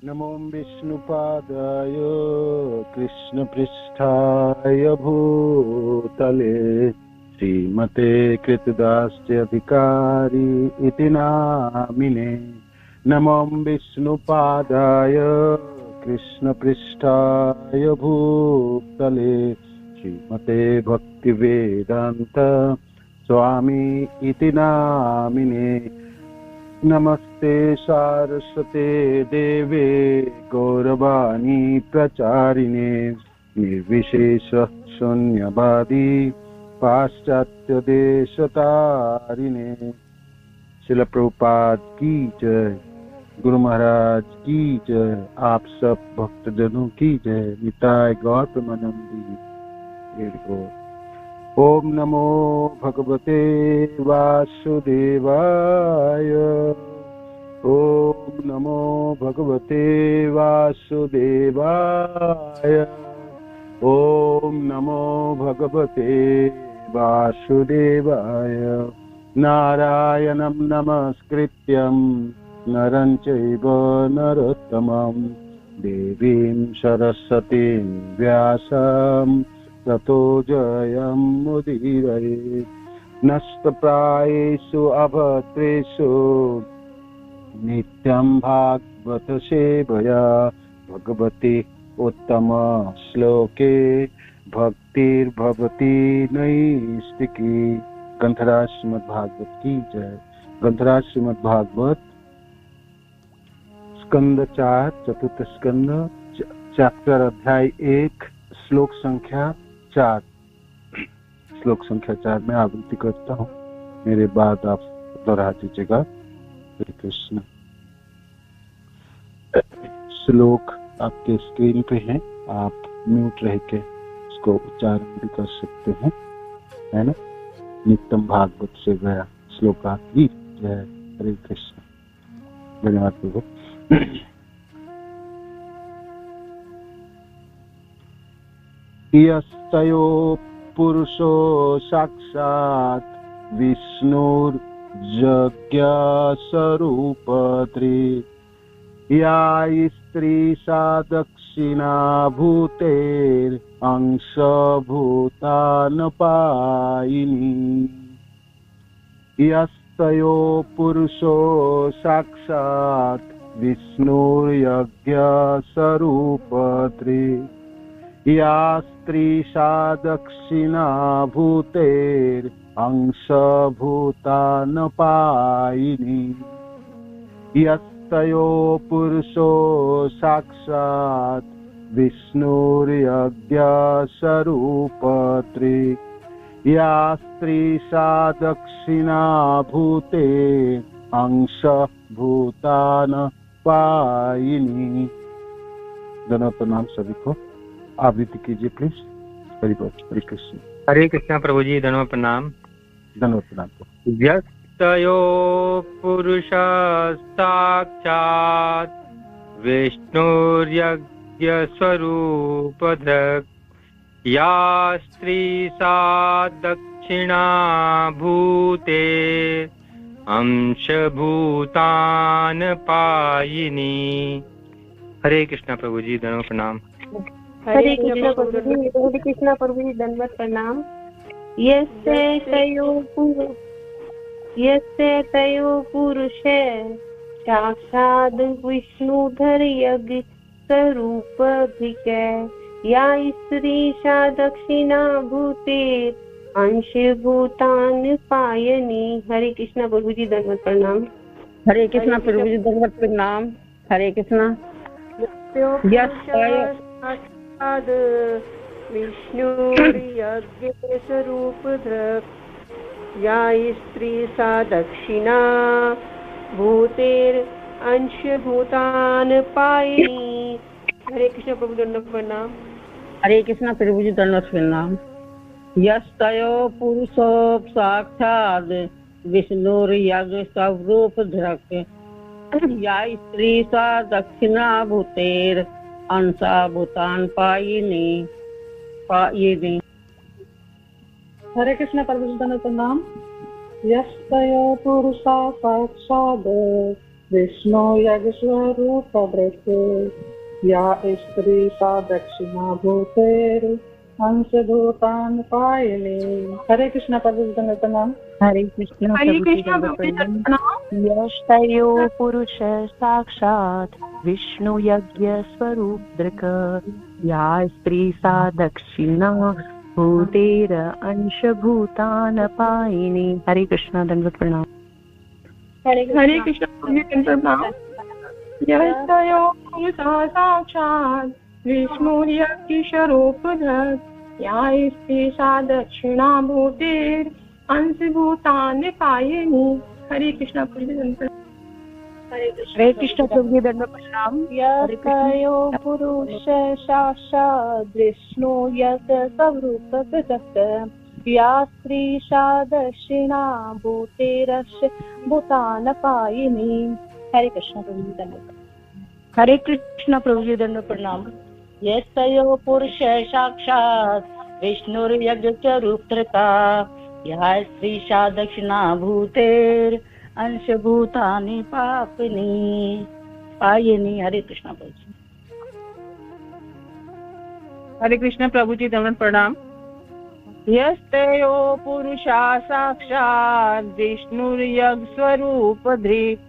नमो विष्णुपादाय कृष्णपृष्ठाय भूतले श्रीमते कृतदास्याधिकारी इति नामिने। नमो विष्णुपादाय कृष्णपृष्ठाय भूतले श्रीमते भक्तिवेदांत स्वामी इति नामिने। नमस्ते सारस्वते देवे गौरवाणी प्रचारिणे निर्विशेष शून्यवादी पाश्चात्य देशतारिणे। श्रील प्रभुपाद की जय, गुरु महाराज की जय, आप सब भक्तजनों की जय। निताय गौर प्रेमानंदी। ओम नमो भगवते वासुदेवाय। ओम नमो भगवते वासुदेवाय। ओम नमो भगवते वासुदेवाय। नारायणं नमस्कृत्यं नरं चैव नरोत्तमं देवीं सरस्वतीं व्यासं ततो जयमुदीरये। नष्टप्रायेषु अभद्रेषु नित्यं भागवत सेवया भगवती उत्तम श्लोके भक्तिर्भवति नैष्टिकी। ग्रंथराज श्रीमद् भागवत की जय। ग्रंथराज श्रीमद् भागवत स्कंद 4 चतुर्थ स्कंद चैप्टर अध्याय 1 श्लोक संख्या 4। श्लोक संख्या 4 में आवृत्ति करता हूँ, मेरे बाद आप दोहरा दीजिएगा। हरे कृष्ण। श्लोक आपके स्क्रीन पे है, आप म्यूट रह के इसको उच्चारण भी कर सकते हैं, है ना। नित्यम भागवत से गया श्लोका की जय। हरे कृष्ण। धन्यवाद प्रभु। यस्तयो पुरुषो साक्षात् विष्णुर्यज्ञस्वरूपधृ या स्त्री सा दक्षिणा भूतेरंशभूतानपायिनी। यस्तयो पुरुषो साक्षात् विष्णुर्यज्ञस्वरूपधृ या स्त्री सा दक्षिणा भूतेरंशभूतानपायिनी। यस्तयो पुरुषो साक्षात् विष्णुर्यज्ञस्वरूपधृ या स्त्री सा दक्षिणा भूतेरंशभूतानपायिनी। दोनों प्रणाम सभी को। आवृत्ति कीजिए प्लीज। हरि बोल। हरे कृष्ण। हरे कृष्णा प्रभु जी, धन्यवाद प्रणाम। धन्यवाद प्रणाम। यस्तयो पुरुषः साक्षात् विष्णुर्यज्ञस्वरूपधृक् या स्त्री सा दक्षिणा भूते अंशभूतानपायिनी। हरे कृष्णा प्रभु जी, धन्यवाद प्रणाम। हरे कृष्णा प्रभु जी। हरे कृष्णा प्रभु जी, धन्यवाद प्रणाम। यस्य तयो पुरुषे साक्षात् विष्णुधर यज्ञ स्वरूपधिक या स्त्री सा दक्षिणा भूते अंशभूतान पायनी। हरे कृष्णा प्रभु जी, धन्यवाद प्रणाम। हरे कृष्णा प्रभु जी, धन्यवाद प्रणाम। हरे कृष्णा। विष्णुर्यज्ञस्वरूपधृक् या स्त्री सा दक्षिणा भूतेरंशभूतान पायिनी। हरे कृष्ण प्रभु जी, प्रणाम। हरे कृष्णा प्रभु जी, धन्यवाद प्रणाम। यस्तयो पुरुषो साक्षात् विष्णुर्यज्ञस्वरूपधृक् या स्त्री सा दक्षिणा भूतेरंशभूतान पायिनी। हरे कृष्ण प्रभु जी, धन्यवाद प्रणाम। यस्तयो पुरुषा साक्षात् विष्णु यज्ञ स्वरूप दृक् या स्त्री सा दक्षिणा भूतेर अंशभूतान पायिनी। हरे कृष्णा प्रभु जी दंडवत प्रणाम। हरे कृष्ण प्रभु जी दंडवत प्रणाम। यस्तयो पुरुष साक्षात विष्णु यज्ञ स्वरूप दृक् या स्त्री सा दक्षिणा भूतेर अंशभूतान पायिनी। हरे कृष्णा दंडवत प्रणाम। हरे कृष्ण प्रभु जी दंडवत प्रणाम। यस्तयो पुरुषः साक्षात् विष्णु यज्ञ स्वरूप दृक् या स्त्री सा दक्षिणा भूतेर अंशभूतानि पायिनी। हरे कृष्ण प्रभु जी दंडवत प्रणाम। हरे कृष्ण प्रभु जी दंडवत प्रणाम। यस्तयो पुरुष साक्षात् विष्णु यज्ञ स्वरूप दृक् या स्त्री सा दक्षिणा भूतेरस्य भूतान पायिनी। हरे कृष्ण प्रभु जी दंडवत। हरे कृष्ण प्रभु जी दंडवत प्रणाम। यस्तयो पुरुष साक्षात् विष्णुर्यज्ञ स्वरूप दृक् या स्त्री सा दक्षिणा भूतेर अंशभूतानि पायिनी। हरे कृष्ण प्रभु जी। हरे कृष्ण प्रभु जी दंडवत प्रणाम। यस्तयो पुरुषा साक्षात् विष्णुर्यज्ञ स्वरूप दृक्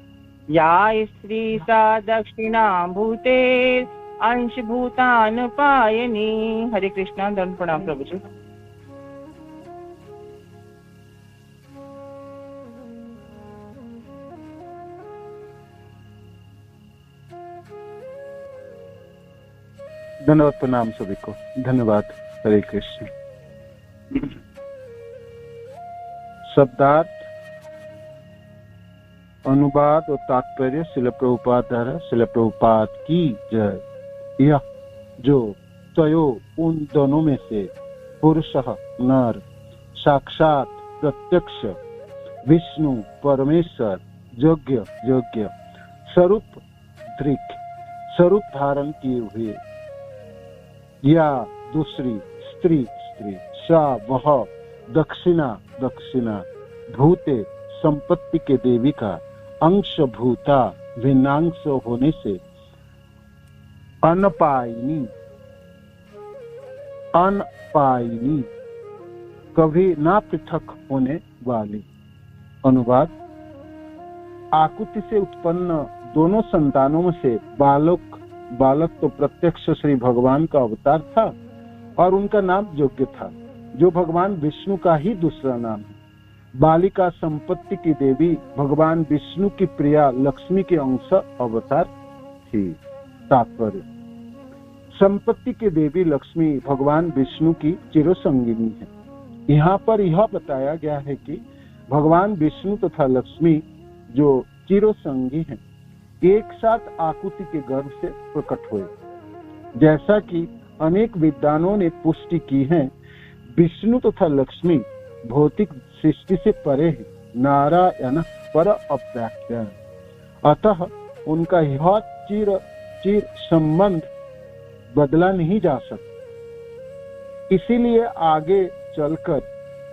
या स्त्री सा दक्षिणा भूतेर अंशभूतान पायिनी। हरे कृष्णा दंडवत प्रणाम प्रभु जी। धन्यवाद, प्रणाम सभी को, धन्यवाद। हरे कृष्ण। शब्दार्थ, अनुवाद और तात्पर्य श्रील प्रभुपाद द्वारा। श्रील प्रभुपाद की जय। यह जो तयो उन दोनों में से पुरुषः नर साक्षात प्रत्यक्ष विष्णु परमेश्वर योग्य स्वरूप दृक् स्वरूप धारण किए हुए या दूसरी स्त्री सा वह दक्षिणा भूते संपत्ति के देवी का अंश भूता भिन्नांश होने से अनपायिनी कभी ना पृथक होने वाली। अनुवाद, आकुति से उत्पन्न दोनों संतानों में से बालक तो प्रत्यक्ष श्री भगवान का अवतार था और उनका नाम योग्य था, जो भगवान विष्णु का ही दूसरा नाम है। बालिका संपत्ति की देवी भगवान विष्णु की प्रिया लक्ष्मी के अंश अवतार थी। तात्पर्य, संपत्ति की देवी लक्ष्मी भगवान विष्णु की चिरसंगिनी है। यहाँ पर यह बताया गया है कि भगवान विष्णु तथा लक्ष्मी जो चिरसंगी हैं, एक साथ आकुति के गर्भ से प्रकट हुए। जैसा कि अनेक विद्वानों ने पुष्टि की है, विष्णु तथा लक्ष्मी भौतिक सृष्टि से परे है, नारायण पर अव्याख्या। अतः उनका यह चिर संबंध बदला नहीं जा सकता। इसीलिए आगे चलकर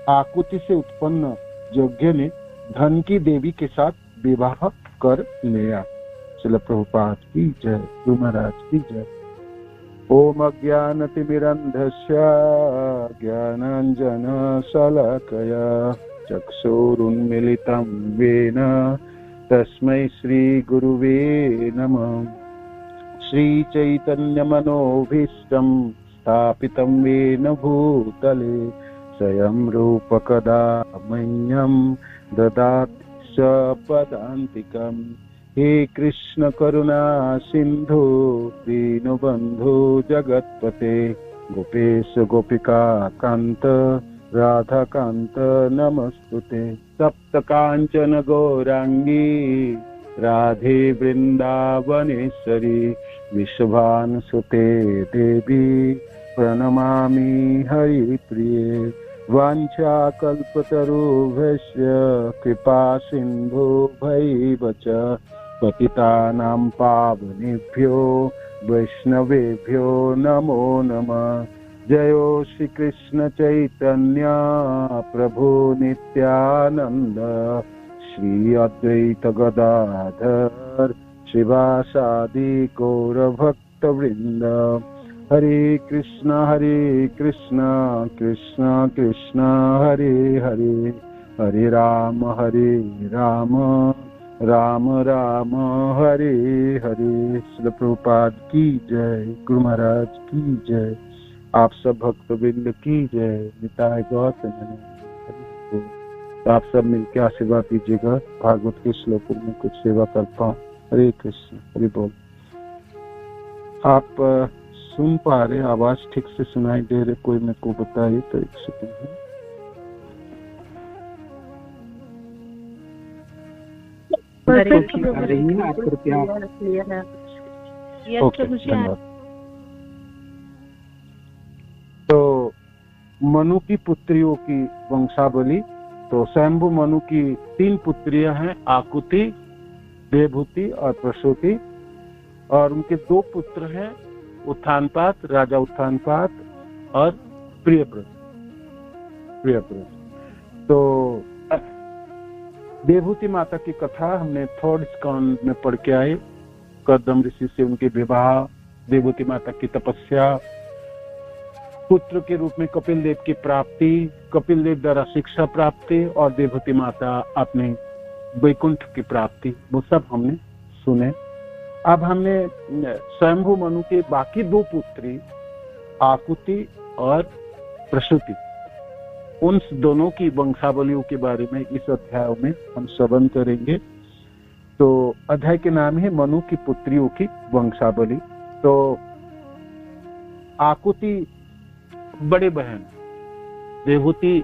आकुति से उत्पन्न यज्ञ ने धन की देवी के साथ विवाह कर लिया। श्रील प्रभुपाद की जय, गुरु महाराज की जय। ओम अज्ञानतिमिरन्धस्य ज्ञानाञ्जन शलाकया चक्षुरुन्मीलितं येन तस्मै श्री गुरुवे नमः। श्री चैतन्य मनोभीष्टं स्थापितं येन भूतले स्वयं रूप कदा मह्यं ददाति पदान्तिकम्। हे कृष्ण करुणा सिंधु दीनबंधु जगत्पते गोपेश गोपिका कांत राधा कांत नमस्तुते। सप्त कांचन गौरांगी राधे वृंदावनेश्वरी विश्वभानुसुते देवी प्रणमामि हरिप्रिये। वाञ्छाकल्पतरुभ्यश्च कृपा सिन्धुभ्यैव च पतितानां पावनेभ्यो वैष्णवेभ्यो नमो नमः। जयो श्री कृष्ण चैतन्य प्रभु नित्यानंद श्री अद्वैत गदाधर श्रीवासादि गौरभक्त वृंद। हरे कृष्ण कृष्ण कृष्ण हरे हरे, हरे राम राम राम हरे हरे। श्रील प्रभुपाद की जय, गुरु महाराज की जय, आप सब भक्त वृंद की जय। निताय गौतम। तो आप सब मिलकर आशीर्वाद दीजिएगा, भागवत के श्लोकों में कुछ सेवा कर पाऊं। हरे कृष्ण, हरि बोल। आप सुन पा रहे, आवाज ठीक से सुनाई दे रहे? कोई मेरे को बताइए तो। एक सेकंड है। तो मनु की पुत्रियों की वंशावली। तो स्वयंभू मनु की 3 पुत्रियां हैं, आकुति, देवहूति और प्रसूति। और उनके 2 पुत्र हैं, उत्थानपाद, राजा उत्थानपाद और प्रियव्रत। तो देवहूति माता की कथा हमने 3rd स्कंद में पढ़ के आए। कर्दम ऋषि से उनके विवाह, देवहूति माता की तपस्या, पुत्र के रूप में कपिल देव की प्राप्ति, कपिल देव द्वारा शिक्षा प्राप्ति और देवहूति माता अपने वैकुंठ की प्राप्ति, वो सब हमने सुने। अब हमने स्वयंभू मनु के बाकी 2 पुत्री आकुति और प्रसूति, उन दोनों की वंशावलियों के बारे में इस अध्याय में हम श्रवण करेंगे। तो अध्याय के नाम है मनु की पुत्रियों की वंशावली। तो आकुति बड़े बहन, देवहूति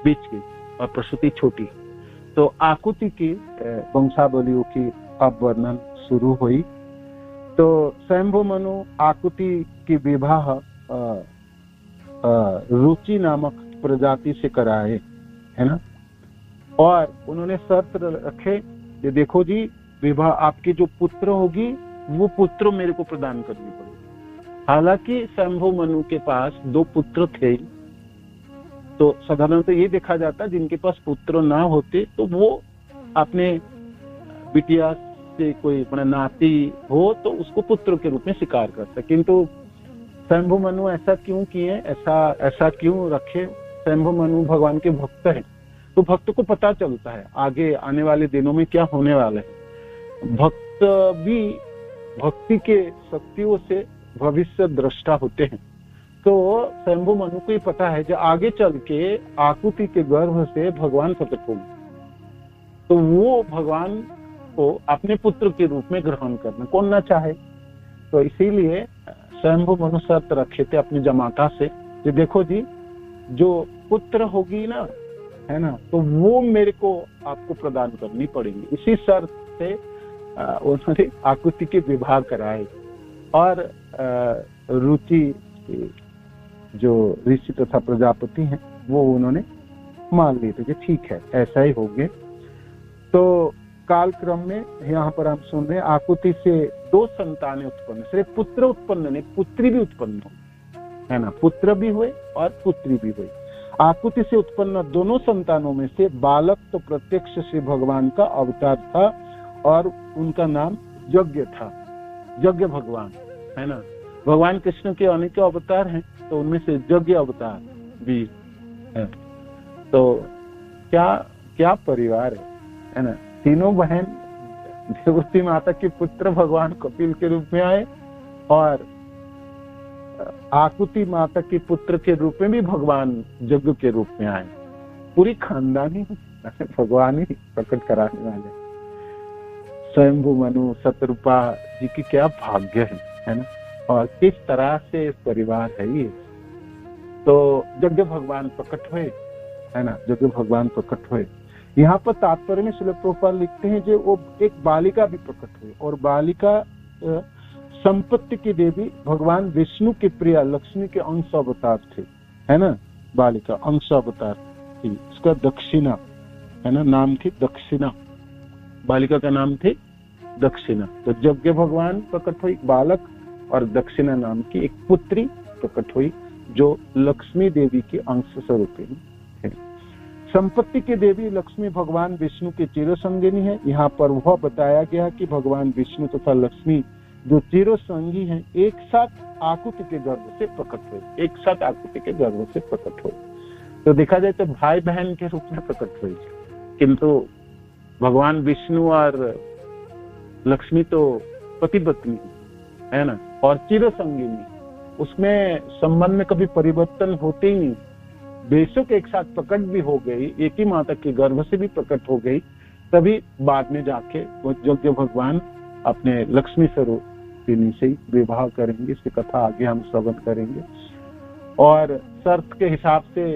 बीच की और प्रसूति छोटी। तो आकुति की वंशावलियों की अब वर्णन शुरू हुई। तो स्वयंभू मनु आकुति की विवाह रुचि नामक प्रजाति से कराए, है ना। और उन्होंने शर्त रखे कि देखो जी, विवाह आपकी जो पुत्र होगी वो पुत्र मेरे को प्रदान करनी पड़ेगी। हालांकि स्वयंभू मनु के पास 2 पुत्र थे, तो साधारणतः ये देखा जाता जिनके पास पुत्र ना होते तो वो अपने बिटिया से कोई अपना नाती हो तो उसको पुत्र के रूप में स्वीकार करता। किंतु स्वयंभू मनु ऐसा क्यों किए, ऐसा क्यों रखे? स्वयंभू मनु भगवान के भक्त हैं, तो भक्त को पता चलता है आगे आने वाले दिनों में क्या होने वाला है। भक्त भी भक्ति के शक्तियों से भविष्य दृष्टा होते हैं। तो स्वयंभू मनु को ही पता है जो आगे चल के आकुति के गर्भ से भगवान प्रकट होंगे, तो वो भगवान को अपने पुत्र के रूप में ग्रहण करना कौन ना चाहे। तो इसीलिए स्वयंभू मनु शर्त रखे थे अपनी जमाता से कि देखो जी, जो पुत्र होगी ना, है ना, तो वो मेरे को आपको प्रदान करनी पड़ेगी। इसी शर्त से उन्होंने आकुति के विवाह कराए। और रुचि जो ऋषि तथा प्रजापति हैं वो उन्होंने मान लिए थे कि ठीक है ऐसा ही हो गए। तो कालक्रम में यहाँ पर हम सुन रहे हैं आकुति से 2 संतानें उत्पन्न, सिर्फ पुत्र उत्पन्न नहीं, पुत्री भी उत्पन्न हो, है ना। पुत्र भी हुए और पुत्री भी हुई। आकुति से उत्पन्न दोनों संतानों में से बालक तो प्रत्यक्ष श्री भगवान का अवतार था और उनका नाम यज्ञ था, यज्ञ भगवान, है ना। भगवान कृष्ण के अनेक अवतार हैं, तो उनमें से यज्ञ अवतार भी है। तो क्या परिवार है ना। तीनों बहन देवहूति माता के पुत्र भगवान कपिल के रूप में आए और आकुति माता के पुत्र के रूप में भी भगवान यज्ञ के रूप में आए। पूरी खानदानी भगवान ही प्रकट कराने वाले। स्वयंभू मनु शतरूपा जी की क्या भाग्य है ना। और किस तरह से परिवार है ये। तो यज्ञ भगवान प्रकट हुए, है ना, यज्ञ भगवान प्रकट हुए। यहाँ पर तात्पर्य में श्रील प्रभुपाद लिखते हैं जो वो एक बालिका भी प्रकट हुई और बालिका संपत्ति की देवी भगवान विष्णु की प्रिया लक्ष्मी के अंश अवतार थे, है ना। बालिका अंश अवतार थी, उसका दक्षिणा, है ना, नाम थी दक्षिणा। बालिका का नाम थे दक्षिणा। तो यज्ञ भगवान प्रकट हुई बालक और दक्षिणा नाम की एक पुत्री प्रकट हुई जो लक्ष्मी देवी की अंश स्वरूपिणी है। संपत्ति की देवी लक्ष्मी भगवान विष्णु के चिरसंगिनी है। यहाँ पर वह बताया गया कि भगवान विष्णु तथा लक्ष्मी जो चिरसंगी हैं एक साथ आकुति के गर्भ से प्रकट हुए, एक साथ आकुति के गर्भ से प्रकट हुए। तो देखा जाए तो भाई बहन के रूप में प्रकट हुई, किंतु भगवान विष्णु और लक्ष्मी तो पति पत्नी है ना, और चिरसंगिनी, उसमें संबंध में कभी परिवर्तन होते ही नहीं। बेशक एक साथ प्रकट भी हो गई, एक ही माता के गर्भ से भी प्रकट हो गई, तभी बाद में जाके वो योग्य भगवान अपने लक्ष्मी स्वरूपिणी से ही विवाह करेंगे। इसकी कथा आगे हम श्रवण करेंगे। और शर्त के हिसाब से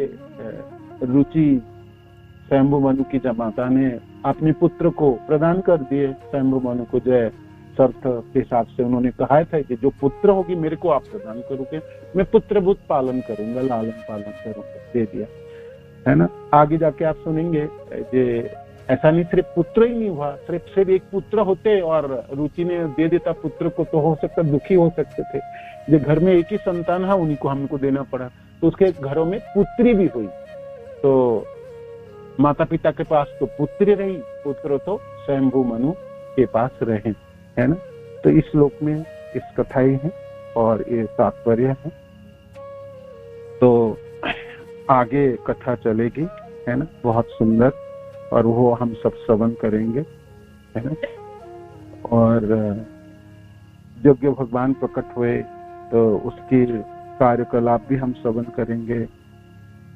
रुचि स्वयंभु मनु की माता ने अपने पुत्र को प्रदान कर दिए स्वयंभु मनु को। जय शर्त के हिसाब से उन्होंने कहा था कि जो पुत्र होगी मेरे को आप प्रदान करोगे, मैं पुत्रभूत पालन करूंगा, लालन पालन करूंगा, दे दिया है ना। आगे जाके आप सुनेंगे कि ऐसा नहीं सिर्फ पुत्र ही नहीं हुआ, सिर्फ एक पुत्र होते और रुचि ने दे देता पुत्र को तो हो सकता दुखी हो सकते थे। जो घर में एक ही संतान है उन्हीं को हमको देना पड़ा, तो उसके घरों में पुत्री भी हुई। तो माता पिता के पास तो पुत्री रही, पुत्र तो स्वयंभू मनु के पास रहे, है ना। तो इस श्लोक में इस कथाएं हैं और ये तात्पर्य है। तो आगे कथा चलेगी, है ना, बहुत सुंदर, और वो हम सब श्रवण करेंगे, है ना। और यज्ञ भगवान प्रकट हुए तो उसकी कार्यकलाप भी हम श्रवण करेंगे,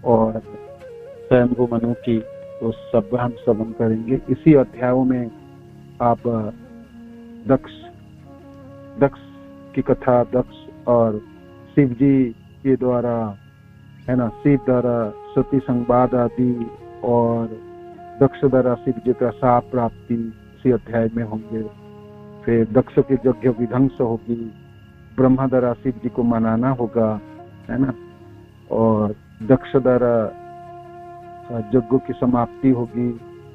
और स्वयंभू मनु की तो सब हम श्रवण करेंगे। इसी अध्यायों में आप दक्ष की कथा, दक्ष और शिव जी के द्वारा, है ना, शिव द्वारा सती संवाद आदि और दक्ष द्वारा शिव जी का शाप प्राप्ति इसी अध्याय में होंगे। फिर दक्ष की यज्ञ विध्वंस होगी, ब्रह्मा द्वारा शिव जी को मनाना होगा, है ना, और दक्ष द्वारा यज्ञों की समाप्ति होगी।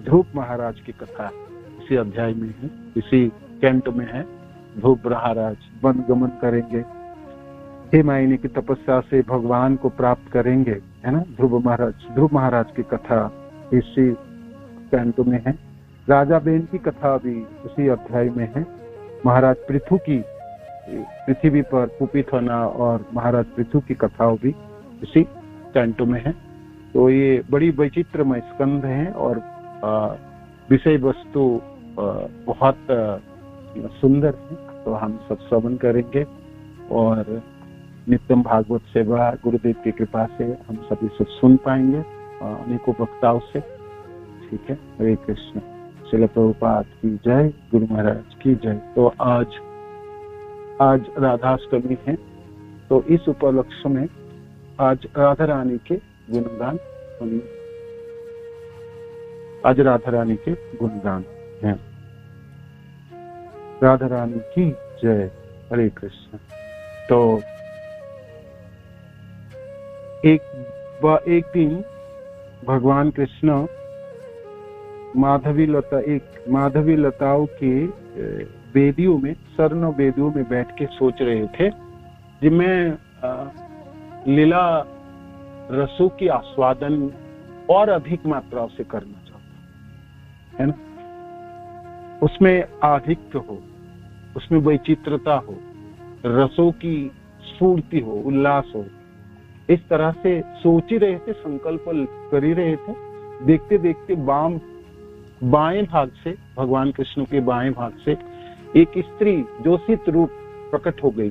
ध्रुव महाराज की कथा इसी अध्याय में है, इसी कैंट में है। ध्रुव महाराज वन गमन करेंगे, हेमायनी की तपस्या से भगवान को प्राप्त करेंगे, है ना। ध्रुव महाराज की कथा इसी कैंट में है। राजा बेन की कथा भी उसी अध्याय में है। महाराज पृथु की पृथ्वी पर कुपित होना और महाराज पृथु की कथाओं भी इसी कैंटो में है। तो ये बड़ी वैचित्रमय स्कंध है और विषय वस्तु बहुत सुंदर है। तो हम सब श्रवण करेंगे और नित्यम भागवत सेवा गुरुदेव की कृपा से हम सभी सब सुन पाएंगे अनेकों वक्ताओं से। ठीक है, हरे कृष्ण। श्रील प्रभुपाद की जय, गुरु महाराज की जय। तो आज राधाष्टमी है, तो इस उपलक्ष्य में आज राधा रानी के गुणगान सुनिए। आज राधा रानी के गुणगान हैं। राधा रानी की जय, हरे कृष्ण। तो एक दिन भगवान कृष्ण माधवी लताओं के वेदियों में, स्वर्ण वेदियों में बैठ के सोच रहे थे, जिनमें लीला रसों की आस्वादन और अधिक मात्रा से करना चाहता है ना। उसमें आधिक्य हो, उसमें वैचित्रता हो, रसों की स्फूर्ति हो, उल्लास हो। इस तरह से सोच ही रहे थे, संकल्प कर ही रहे थे। देखते देखते बाएं भाग से, भगवान कृष्ण के बाएं भाग से एक स्त्री जोशित रूप प्रकट हो गई,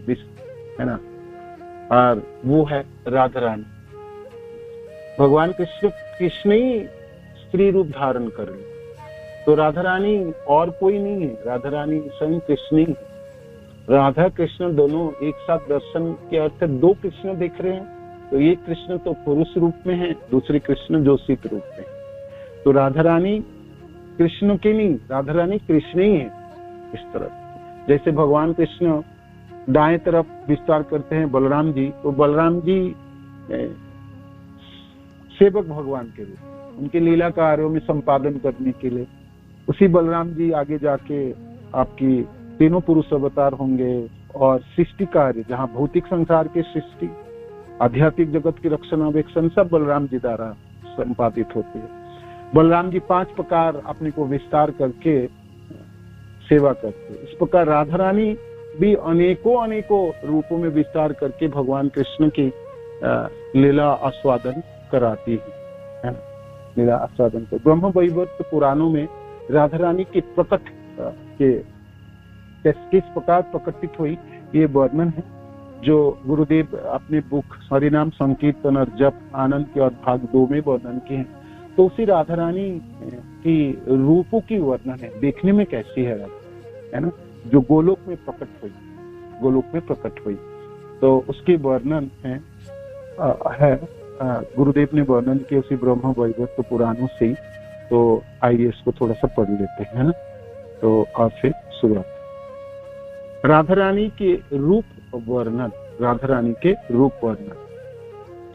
है ना, और वो है राधा रानी। भगवान कृष्ण ही स्त्री रूप धारण कर ली। तो राधा रानी और कोई नहीं है, राधा रानी स्वयं कृष्ण ही है। राधा कृष्ण दोनों एक साथ दर्शन के अर्थ दो कृष्ण देख रहे हैं। तो एक कृष्ण तो पुरुष रूप में है, दूसरे कृष्ण जोशित रूप में। तो राधा रानी कृष्ण की नहीं, राधा रानी कृष्ण ही है। इस तरह जैसे भगवान कृष्ण दाएं तरफ विस्तार करते हैं बलराम जी, तो बलराम जी सेवक भगवान के रूप, उनके लीला कार्यों में संपादन करने के लिए। उसी बलराम जी आगे जाके आपकी तीनों पुरुष अवतार होंगे और सृष्टि कार्य, जहाँ भौतिक संसार की सृष्टि, आध्यात्मिक जगत की रक्षणावेक्षण सब बलराम जी द्वारा संपादित होती है। बलराम जी 5 प्रकार अपने को विस्तार करके सेवा करते। इस प्रकार राधा रानी भी अनेकों रूपों में विस्तार करके भगवान कृष्ण की लीला आस्वादन कराती है ना, लीला आस्वादन कर। ब्रह्म वैवर्त पुराणों में राधा रानी की प्रकट के किस प्रकार प्रकटित हुई ये वर्णन है, जो गुरुदेव अपने बुक हरिनाम संकीर्तन और जप आनंद के और भाग 2 में वर्णन किए हैं। तो उसी राधा रानी की रूपों की वर्णन है, देखने में कैसी है राधा, है ना, जो गोलोक में प्रकट हुई, तो उसकी वर्णन है गुरुदेव ने वर्णन किया उसी ब्रह्म वैवर्त पुराणों से ही। तो आइए इसको थोड़ा सा पढ़ लेते हैं ना। तो और फिर शुरुआत राधा रानी के रूप वर्णन। राधा रानी के रूप वर्णन।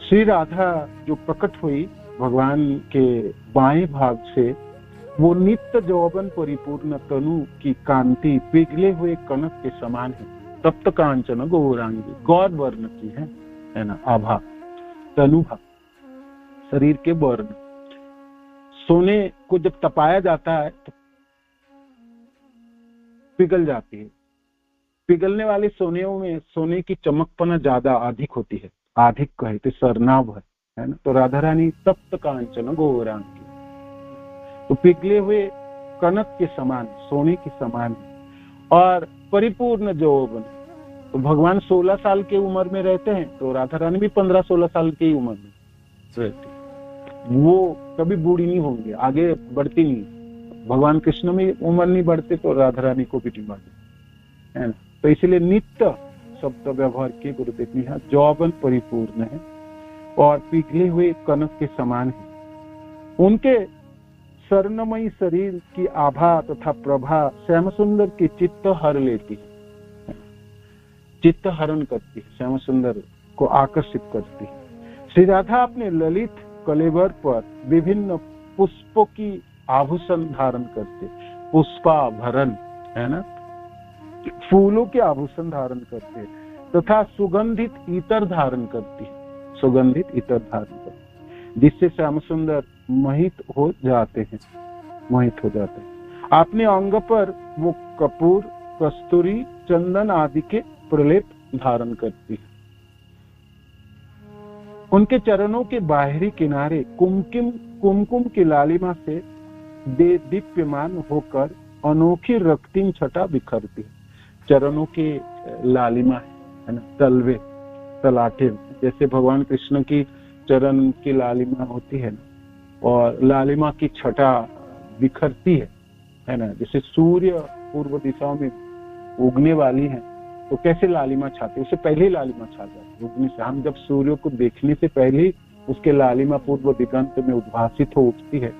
श्री राधा जो प्रकट हुई भगवान के बाएं भाग से, वो नित्य यौवन परिपूर्ण तनु की कांति पिघले हुए कनक के समान है। तप्त कांचन गौरांगी, गौर वर्ण की है ना, आभा तनु भाग शरीर के वर्ण। सोने को जब तपाया जाता है तो पिघल जाती है। पिघलने वाले सोनेों में सोने की चमकपना ज्यादा अधिक होती है, अधिक कहते सरनाभ है ना। तो राधा रानी तप्त कांचन गौरांगी, तो पिघले हुए कनक के समान, सोने के समान और परिपूर्ण यौवन। तो भगवान 16 साल की उम्र में रहते हैं, तो राधा रानी भी 15-16 साल की उम्र में रहती। वो कभी बूढ़ी नहीं होंगे, आगे बढ़ती नहीं। भगवान कृष्ण में उम्र नहीं बढ़ते तो राधा रानी को भी नहीं बढ़ती, है ना। तो इसलिए नित्य शब्द व्यवहार के गुरुदेव ने यहाँ यौवन परिपूर्ण है और पिघले हुए कनक के समान है। उनके स्वर्णमयी शरीर की आभा तथा प्रभा श्याम सुंदर की चित्त हर लेती है, चित्त हरण करती है, श्याम सुंदर को आकर्षित करती है। श्री राधा अपने ललित कलेवर पर विभिन्न पुष्पों की आभूषण धारण करते, पुष्पाभरण है ना, फूलों के आभूषण धारण करते तथा सुगंधित इत्र धारण करती है, सुगंधित इत्र धारण करती, जिससे श्याम सुंदर मोहित हो जाते हैं। अपने अंग पर वो कपूर, कस्तूरी, चंदन आदि के प्रलेप धारण करती है। उनके चरणों के बाहरी किनारे कुमकुम की लालिमा से दीप्यमान होकर अनोखी रक्तिम छटा बिखरती है। चरणों के लालिमा है ना, तलवे तलाटे, जैसे भगवान कृष्ण की चरण की लालिमा होती है ना, और लालिमा की छटा बिखरती है ना। जैसे सूर्य पूर्व दिशाओं में उगने वाली है तो कैसे लालिमा छाते, उससे पहले ही लालिमा छा जाती है उगने से। हम जब सूर्य को देखने से पहले उसके लालिमा पूर्व दिगंत में उद्भासित हो उठती है,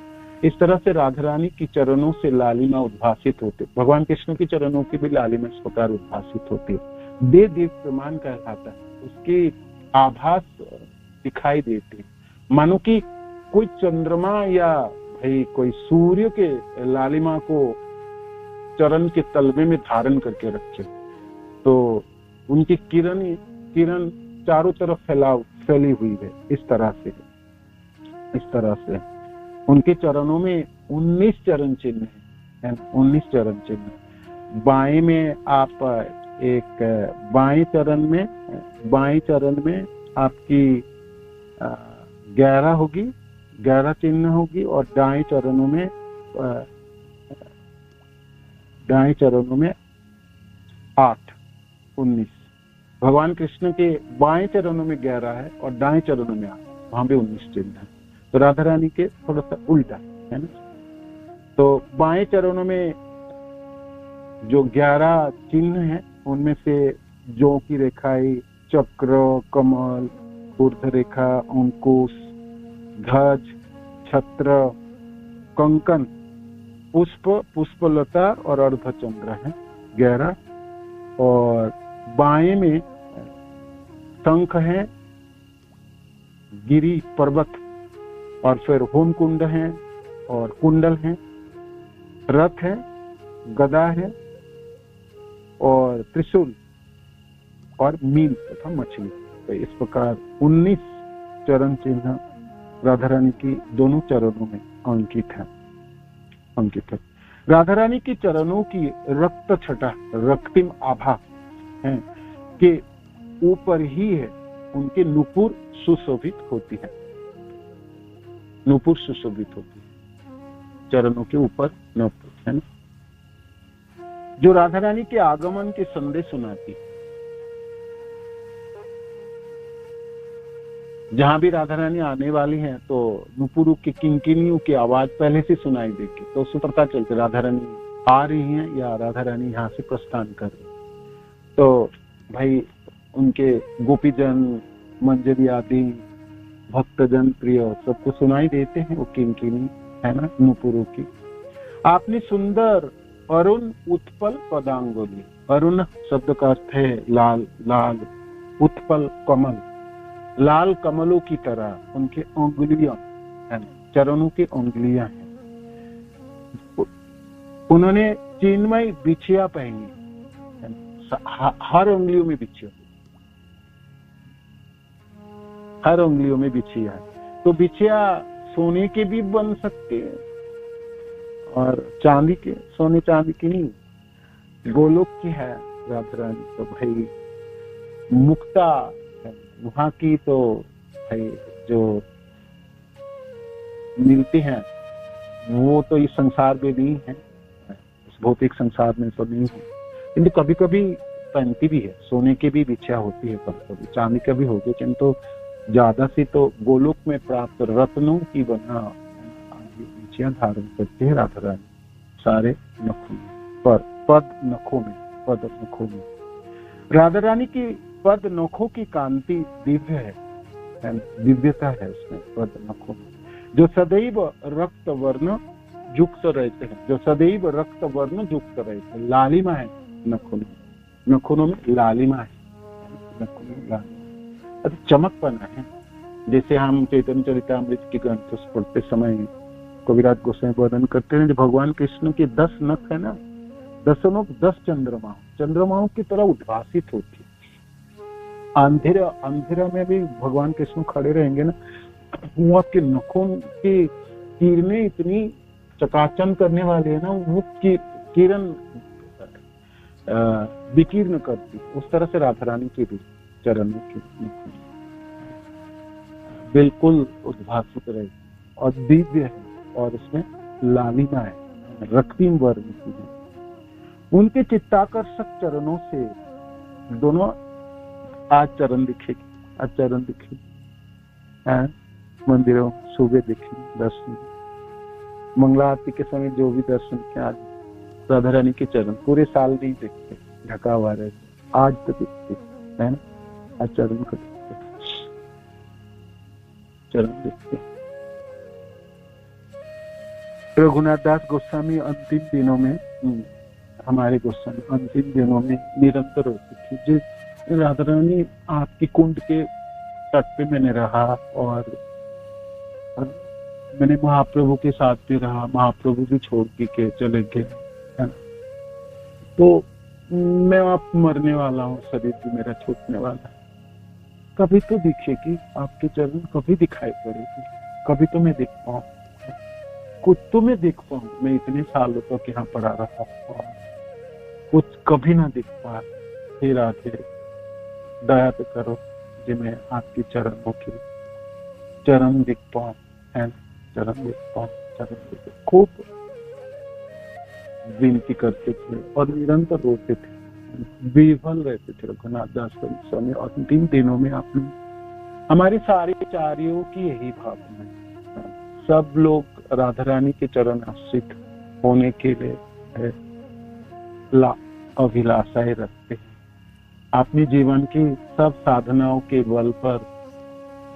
इस तरह से राधा रानी की चरणों से लालिमा उद्भासित होते। भगवान कृष्ण की चरणों की भी लालिमा इस प्रकार उद्भासित होती है। दे दीप्यमान कहलाता है, उसकी आभास दिखाई देती है, मानो कि कोई चंद्रमा या भाई कोई सूर्य के लालिमा को चरण के तलवे में धारण करके रखे, तो उनकी किरण चारों तरफ फैली हुई है। इस तरह से उनके चरणों में 19 चरण चिन्ह है, 19 चरण चिन्ह। बाएं में आप एक बाएं चरण में आपकी 11 होगी, 11 चिन्ह होगी, और दाएं चरणों में 8, 19। भगवान कृष्ण के बाएं चरणों में 11 है और दाएं चरणों में 8, वहां भी 19 चिन्ह है। तो राधा रानी के थोड़ा सा उल्टा है ना। तो बाएं चरणों में जो 11 चिन्ह है, उनमें से जौ की रेखाएं, चक्र, कमल, ऊर्ध्व रेखा, अंकुश, ध्वज, छत्र, कंकन, पुष्प, पुष्पलता और अर्धचंद्र है 11। और बाएं में शंख है, गिरी पर्वत, और फिर होम कुंड है और कुंडल है, रथ है, गदा है और त्रिशूल और मीन तथा मछली। तो इस प्रकार 19 चरण चिन्ह राधा रानी की दोनों चरणों में अंकित है। राधा रानी के चरणों की रक्त छटा, रक्तिम आभा है के ऊपर ही है उनके नुपुर सुशोभित होती है, नुपुर सुशोभित होती है, चरणों के ऊपर नुपुर है ना, जो राधा रानी के आगमन के संदेश सुनाती है। जहां भी राधा रानी आने वाली हैं तो नुपुरों की किंकिनियों की आवाज पहले से सुनाई देगी, तो उससे पता चलता राधा रानी आ रही हैं या राधा रानी यहाँ से प्रस्थान कर रही। तो भाई उनके गोपीजन, मंजरी आदि भक्तजन प्रिय सबको सुनाई देते हैं वो किंकिनी है ना नुपुरों की। आपने सुंदर अरुण उत्पल पदांगुली, अरुण शब्द का अर्थ है लाल, लाल उत्पल कमल, लाल कमलों की तरह उनके उंगलियां हैं, चरणों की उंगलियां हैं। उन्होंने चिन्मय बिछिया पहनी, हर उंगलियों में बिछिया, हर उंगलियों में बिछिया है। तो बिछिया सोने के भी बन सकते हैं और चांदी के, सोने चांदी की नहीं, गोलोक की है राधा रानी। तो भाई मुक्ता वहां की तो भाई जो मिलती हैं वो तो इस संसार में नहीं है, इस भौतिक संसार में तो नहीं है, किंतु कभी कभी पहनती भी है, सोने की भी बिछिया होती है, कभी कभी चांदी का भी होती है, किंतु ज्यादा सी तो गोलोक में प्राप्त रत्नों की बना बिछिया धारण करती है राधा रानी, सारे नखों में, पर पद नखों में, पद नखों में। राधा रानी की पद नखों की कांति दिव्य है, दिव्यता है उसमें पद नखों में, जो सदैव रक्त वर्ण युक्त रहते हैं, जो सदैव रक्त वर्ण युक्त रहते हैं। लालिमा है नखों में, नखों में लालिमा है, नखों में लालिमा, चमकपना है। जैसे हम चैतन्य चरितामृत की ग्रंथ पढ़ते समय कविराज गोस्वामी वर्णन करते हैं, जो भगवान कृष्ण के 10 नख है ना, 10 नख 10 चंद्रमाओं की तरह उद्भासित होती है। अंधेरा में भी भगवान कृष्ण खड़े रहेंगे ना, वो आपके नखों की किरणें इतनी चकाचौंध करने वाली है ना, वो किरण विकीर्ण करती, उस तरह से राधा रानी के भी चरणों की बिल्कुल उद्भासित रहेगी और दिव्य है, और उसमें लालिमा है, रक्तिम वर्ण की है। उनके चित्ताकर्षक चरणों से दोनों आज चरण दिखेगी, आज चरण दिखेगी, मंदिरों सुबह दिखेगी, दर्शन मंगला आरती के समय जो भी दर्शन किया, आज राधा रानी के चरण पूरे साल नहीं दिखते, ढका हुआ रहते, आज तो दिखते है ना, आज चरण को दिखते, चरण दिखते। रघुनाथ दास गोस्वामी अंतिम दिनों में, हमारे गोस्वामी अंतिम दिनों में निरंतर होती थी, जो राधा रानी आपकी कुंड के तट पे मैंने रहा और मैंने महाप्रभु के साथ भी रहा, महाप्रभु भी छोड़ के चले गए है ना, तो मैं आप मरने वाला हूँ, शरीर भी मेरा छूटने वाला है, कभी तो दिखेगी आपके चरण, कभी दिखाई पड़ेगी, कभी तो मैं देख पाऊँ, कुछ तो मैं देख पाऊँ, मैं इतने सालों तक यहाँ पड़ा रहा और कुछ कभी ना दिख पा। हे राधे दया तो करो जो मैं आपकी चरणों की चरण दिख पाऊँ, है चरण दिख पाऊँ, चरण दिख। खूब विनती करते थे और निरंतर रोते थे, विफल रहते थे रघुनाथ दास गोस्वामी। और अंतिम दिनों में आपने हमारे सारे आचार्यों की यही भावना है, सब लोग राधा रानी के चरण आश्रित होने के लिए अभिलाषाएं रखते हैं। अपने जीवन की सब साधनाओं के बल पर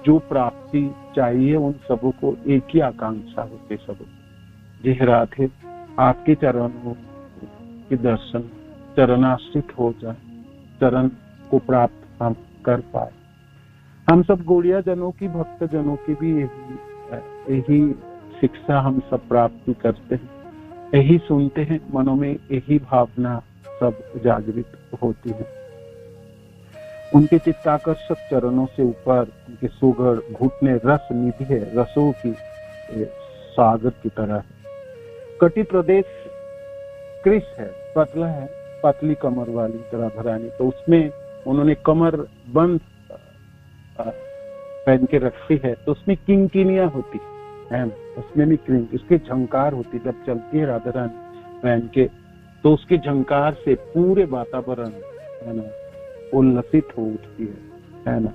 जो प्राप्ति चाहिए उन सबों को एक ही आकांक्षा होती, सब जी राधे आपके चरणों के दर्शन, चरणाश्रित हो जाए, चरण को प्राप्त हम कर पाए। हम सब गौड़िया जनों की, भक्त जनों की भी यही शिक्षा हम सब प्राप्ति करते हैं, यही सुनते हैं, मनों में यही भावना सब जागृत होती है। उनके चित्ताकर्षक चरणों से ऊपर उनके सुगढ़ घुटने रस निधि है, रसों की सागर की तरह है। कटी प्रदेश कृष है, पतला है, पतली कमर वाली राधारानी, तो उसमें उन्होंने कमर बंद पहन के रखी है, तो उसमें किंकिनिया होती है, उसमें भी उसके झंकार होती, जब चलती है राधारानी पहन के, तो उसके झंकार से पूरे वातावरण है ना उल्लसित हो उठती है ना।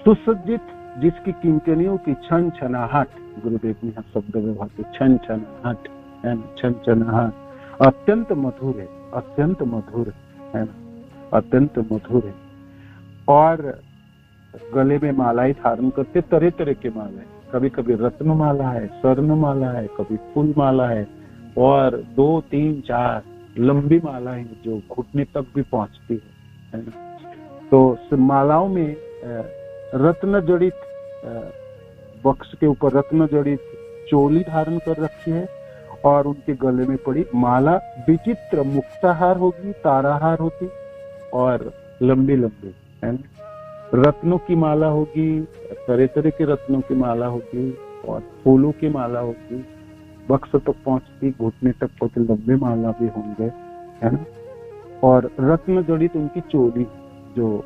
सुसज्जित जिसकी किंकनियों की छन छनाहट, गुरुदेव ने यहाँ शब्द व्यवहार के छन छनाहट है ना, छन छनाहट अत्यंत मधुर है, अत्यंत मधुर है ना, अत्यंत मधुर है। और गले में मालाएं धारण करते, तरह तरह के मालाएं, कभी कभी रत्न माला है, स्वर्ण माला है, कभी फूल माला है, और 2, 3, 4 लंबी मालाएं हैं जो घुटने तक भी पहुंचती है ना। तो मालाओं में रत्न जड़ित, बक्स के ऊपर रत्न जड़ित चोली धारण कर रखी है, और उनके गले में पड़ी माला विचित्र मुक्ताहार होगी, ताराहार होती, और लंबी लंबी है ना, रत्नों की माला होगी, तरह तरह के रत्नों की माला होगी, और फूलों की माला होगी, बक्स तक पहुंचती, घुटने तक पहुंचती, लंबे माला भी होंगे है ना, और रत्न जड़ित उनकी चोली जो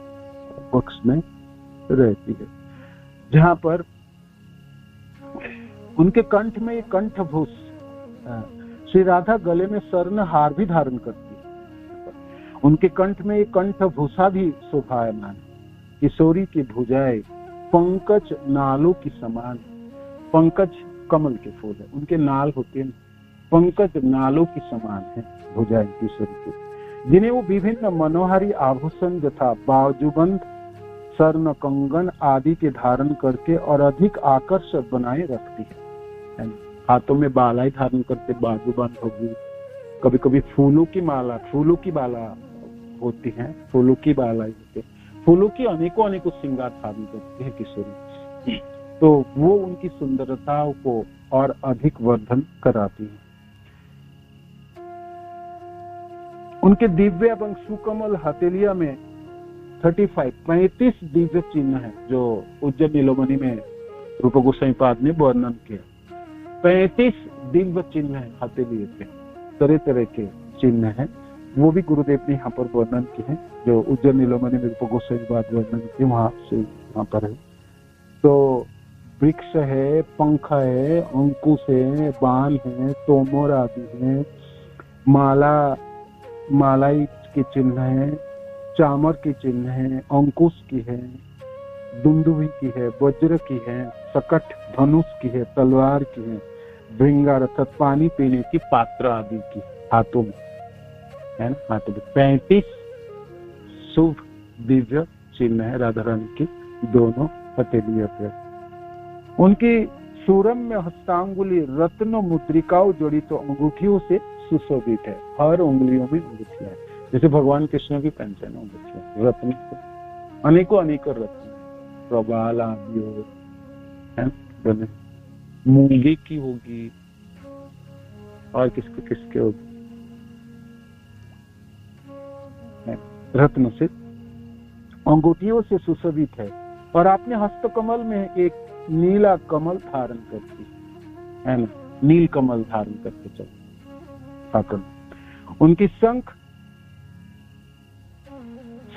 बक्स में रहती है, जहां पर उनके कंठ में कंठभूष, श्री राधा गले में स्वर्ण हार भी धारण करती है, उनके कंठ में एक कंठभूषा भी शोभायमान, किशोरी की भुजाएं पंकज नालों की समान, पंकज कमल के फूल है, उनके नाल होते हैं, पंकज नालों की समान है भुजाएं किशोरी की, जिन्हें वो विभिन्न मनोहारी आभूषण तथा बाजूबंद, स्वर्ण कंगन आदि के धारण करके और अधिक आकर्षक बनाए रखती है। हाथों में बालाएं धारण करते, बाजूबंद होगी, कभी कभी फूलों की माला होती है, फूलों की बालाएं होती है, फूलों की अनेकों श्रृंगार धारण करती है किशोरी, तो वो उनकी सुंदरता को और अधिक वर्धन कराती है। उनके दिव्य एवं सुकमल हथेलिया में 35 दिव्य चिन्ह है, जो उज्जैन नीलोमणि में रूप गोस्वामी पाद ने वर्णन किया। 35 दिव्य चिन्ह है हथेलिए पे, तरह तरह के चिन्ह हैं, वो भी गुरुदेव ने यहाँ पर वर्णन किए हैं, जो उज्जैन नीलोमणि में रूप गोस्वामी पाद वर्णन किए, वहां से यहाँ पर है। तो वृक्ष है, पंख है, अंकुश है, बाण है, तोमर आदि है, मालाई के चिन्ह है, चामर की चिन्ह है, अंकुश की है, दुंदुभी की है, वज्र की है, सकट धनुष की है, तलवार की है, भृंगार अर्थात पानी पीने की पात्र आदि की हाथों में है ना, हाथों में 35 शुभ दिव्य चिन्ह है राधा रानी की दोनों हथेलियों पे। उनकी सुरम्य हस्तांगुली रत्न मुद्रिकाओं जड़ित अंगूठियों से सुशोभित है, हर उंगलियों में अंगूठियां है, जैसे भगवान कृष्ण की पहचान अंगूठियां रत्न से, अनेकों रत्न, प्रबाल आदि है, मूंगी की होगी, और किसके होगी, रत्न से अंगूठियों से सुशोभित है, और आपने हस्तकमल में एक नीला कमल धारण करती है ना, नील कमल धारण करके चल। उनकी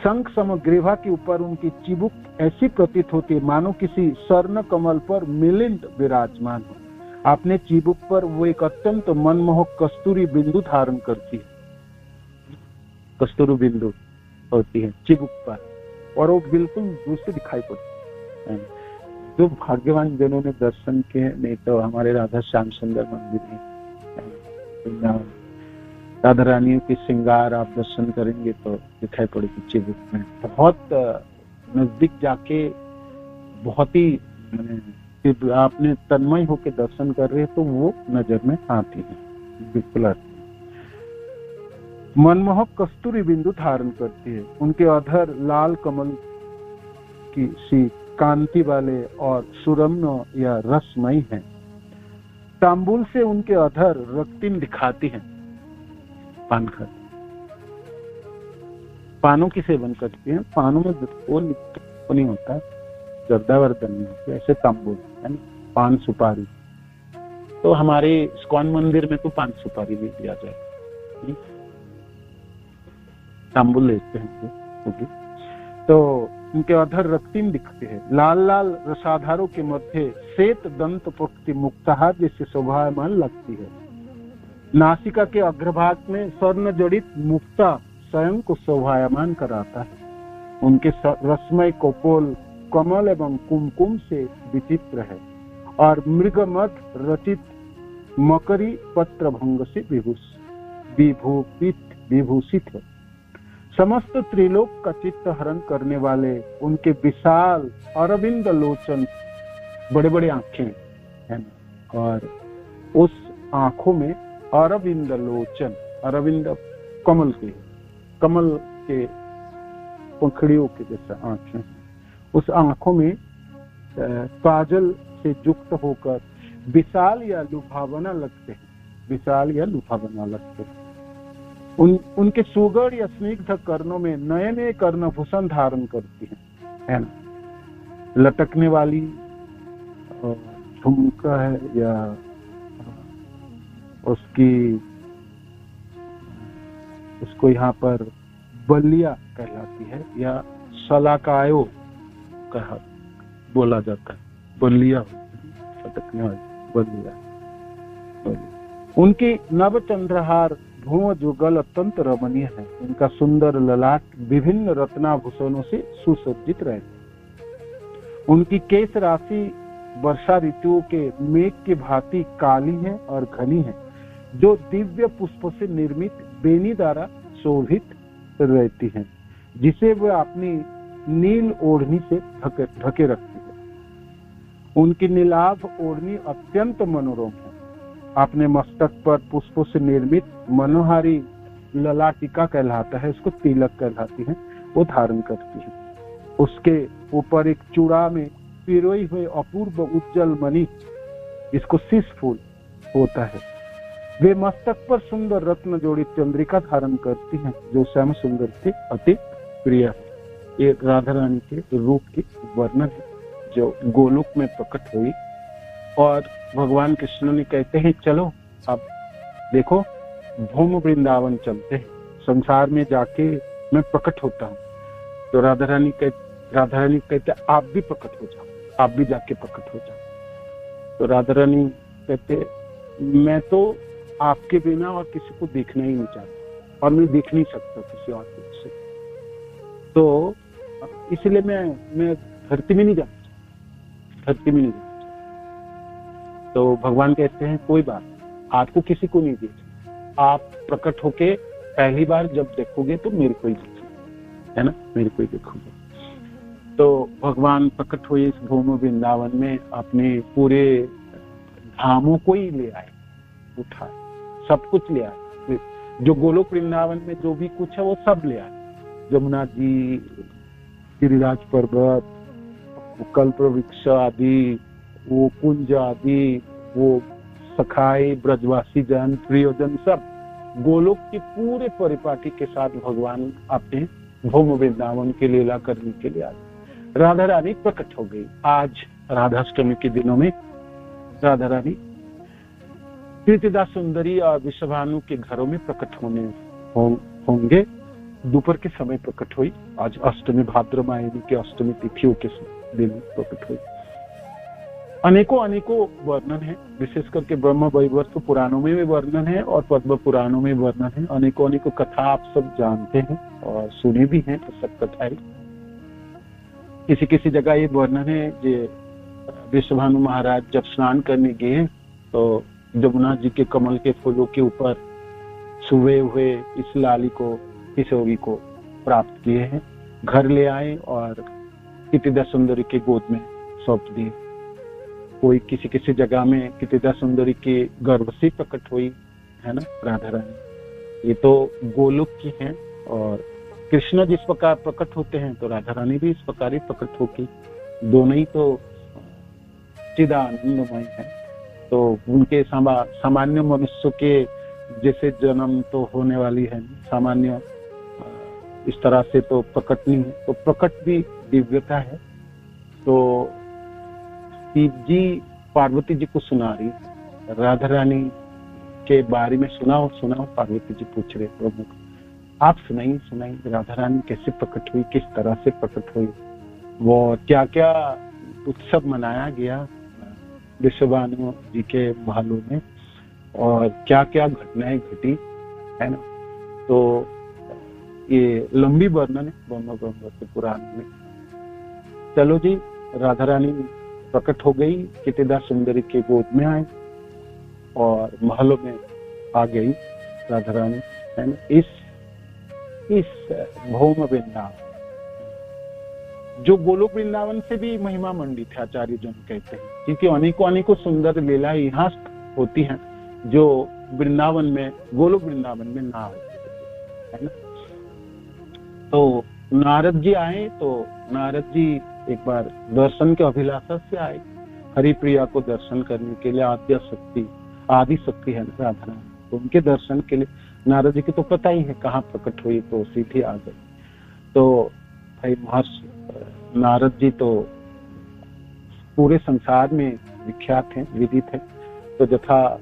शंख समग्रीवा के ऊपर उनकी चिबुक ऐसी प्रतीत होती है मानो किसी स्वर्ण कमल पर मिलिंद विराजमान हो। आपने चिबुक पर वो एक अत्यंत मनमोहक कस्तूरी बिंदु धारण करती है, कस्तूरी बिंदु होती है चिबुक पर, और वो बिल्कुल दूसरी दिखाई पड़ती है। जो भाग्यवान जनों ने दर्शन किए, नहीं तो हमारे राधा श्याम सुंदर मंदिर है, राधा रानियों की श्रृंगार आप दर्शन करेंगे तो दिखाई पड़ेगी चिबुक में, बहुत नजदीक जाके बहुत ही आपने तन्मय होकर दर्शन कर रहे तो वो नजर में आती है, बिल्कुल आती है। मनमोहक कस्तूरी बिंदु धारण करती है, उनके अधर लाल कमल की सी कांति वाले और सुरम्य या रसमयी है। तांबुल से उनके अधर रक्तिम दिखाती है, पान खाती, पानों की सेवन करती है, पानों में वो नहीं होता, जर्दावर्धन नहीं होती, ऐसे तांबुल है ना, पान सुपारी। तो हमारे इस्कॉन मंदिर में तो पान सुपारी भी दिया जाए, तांबुल लेते हैं। तो उनके अधर रक्तिम दिखते हैं, लाल लाल रसाधारों के मध्य श्वेत दंत पुष्टि मुक्ताहार जैसे शोभायमान लगती है। नासिका के अग्रभाग में स्वर्ण जड़ित मुक्ता स्वयं को शोभायमान कराता है। उनके रसमय कोपोल कमल एवं कुमकुम से विचित्र है और मृगमध रचित मकरी पत्र भंग से विभूषित है। समस्त त्रिलोक का चित्त हरण करने वाले उनके विशाल अरविंद लोचन, बड़े बड़े आंखें हैं और उस आंखों में अरविंद लोचन, अरविंद कमल के पंखड़ियों के जैसा आंखें, उस आंखों में काजल से युक्त होकर विशाल या लुभावना लगते हैं, विशाल या लुभावना लगते हैं। उनके सुगढ़ या स्निग्ध कर्णों में नए नए कर्णभूषण धारण करती है ना, लटकने वाली झुमका है या उसको यहाँ पर बलिया कहलाती है या सलाकायो कहा बोला जाता है, बलिया लटकने वाली बलिया। उनकी नव चंद्रहार भुव जुगल अत्यंत रमणीय है। उनका सुंदर ललाट विभिन्न रत्नाभूषणों से सुसज्जित रहता। उनकी केश राशि वर्षा ऋतुओं के मेघ की भांति काली है और घनी है, जो दिव्य पुष्पों से निर्मित बेनी द्वारा शोभित रहती है, जिसे वह अपनी नील ओढ़नी से ढके रखती है। उनकी नीलाभ ओढ़नी अत्यंत मनोरम है। अपने मस्तक पर पुष्पों से निर्मित मनोहारी ललाटिका कहलाता है, इसको तिलक कहलाती है, वो धारण करती है। उसके ऊपर एक चूड़ा में पिरोई हुए अपूर्व उज्जवल मणि, इसको शीश फूल होता है। वे मस्तक पर सुंदर रत्न जोड़ी चंद्रिका धारण करती हैं, जो श्याम सुंदर से अति प्रिय है। ये राधा रानी के रूप की वर्णन है जो गोलोक में प्रकट हुई। और भगवान कृष्ण ने कहते हैं चलो अब देखो भूम वृंदावन चलते हैं, संसार में जाके मैं प्रकट होता हूँ। तो राधा रानी कहते आप भी प्रकट हो जाओ, आप भी जाके प्रकट हो जाओ। तो राधा रानी कहते मैं तो आपके बिना और किसी को देखना ही नहीं चाहता और मैं देख नहीं सकता किसी और से, तो इसलिए मैं धरती में नहीं जाना चाहता, धरती में नहीं जाना। तो भगवान कहते हैं कोई बात, आपको किसी को नहीं देखना, आप प्रकट होके पहली बार जब देखोगे तो मेरे को ही देखोगे, है ना, मेरे को ही देखोगे। तो भगवान प्रकट हुए इस भूमि वृंदावन में, अपने पूरे धामों को ही ले आए, उठाए, सब कुछ ले आए। जो गोलोक वृंदावन में जो भी कुछ है वो सब ले आए। जमुना जी, गिरिराज पर्वत, कल्प वृक्ष आदि, वो कुंज आदि, वो सखाई, ब्रजवासी जन, प्रियोजन, सब गोलोक के पूरे परिपाटी के साथ भगवान अपने भूमि वृंदावन की लीला करने के लिए आए। राधा रानी प्रकट हो गई। आज राधाष्टमी के दिनों में राधा रानी कीर्तिदा सुंदरी और विश्वभानु के घरों में प्रकट होंगे। दोपहर के समय प्रकट हुई। आज अष्टमी, भाद्रमायनी के अष्टमी तिथियों के दिन प्रकट हुई। अनेकों वर्णन है, विशेष करके ब्रह्म वैवर्त पुराणों में भी वर्णन है और पद्म पुराणों में वर्णन है। अनेकों कथा आप सब जानते हैं और सुनी भी हैं, तो सब कथाएं। किसी जगह ये वर्णन है कि विश्वभानु महाराज जब स्नान करने गए तो जमुना जी के कमल के फूलों के ऊपर सुबह हुए इस लाली को, किशोरी को प्राप्त किए हैं, घर ले आए और कीर्तिदा सुंदरी के गोद में सौंप दिए। कोई किसी जगह में कीर्तिदा सुंदरी के गर्भ से प्रकट हुई, है ना, राधा रानी। ये तो गोलोक की हैं और कृष्ण जिस प्रकार प्रकट होते हैं तो राधा रानी भी इस प्रकार ही प्रकट होगी। दोनों ही तो चिदानंदमय है। तो उनके सामान्य मनुष्य के जैसे जन्म तो होने वाली है, सामान्य इस तरह से तो प्रकट नहीं है, तो प्रकट भी दिव्यता है। तो शिव जी पार्वती जी को सुना रही, राधा रानी के बारे में सुनाओ सुनाओ। पार्वती जी पूछ रहे प्रभु को, आप सुनाइए सुनाइए, राधा रानी कैसे प्रकट हुई, किस तरह से प्रकट हुई, वो क्या क्या उत्सव मनाया गया वृषभानु जी के महलों में, और क्या क्या घटनाएं घटी, है ना। तो ये लंबी वर्णन है ब्रह्म पुराण में। चलो जी, राधा रानी प्रकट हो गई, कितिदा सुंदरी के गोद में आए और महलों में आ गई राधा रानी, है ना। इस भौम वृंदावन, जो गोलोक वृंदावन से भी महिमा मंडित है, आचार्य जन कहते हैं, क्योंकि अनेकों सुंदर लीला यहाँ होती हैं जो वृंदावन में, गोलोक वृंदावन में ना है ना। तो नारद जी आए, तो नारद जी एक बार दर्शन के अभिलाषा से आए, हरिप्रिया को दर्शन करने के लिए। आदि शक्ति है राधा रानी, तो उनके दर्शन के लिए नारद जी की तो पता ही है कहाँ प्रकट हुई, तो सीधी आ गई। तो भाई महर्षि नारद जी तो पूरे संसार में विख्यात हैं, विदित है। तो जथा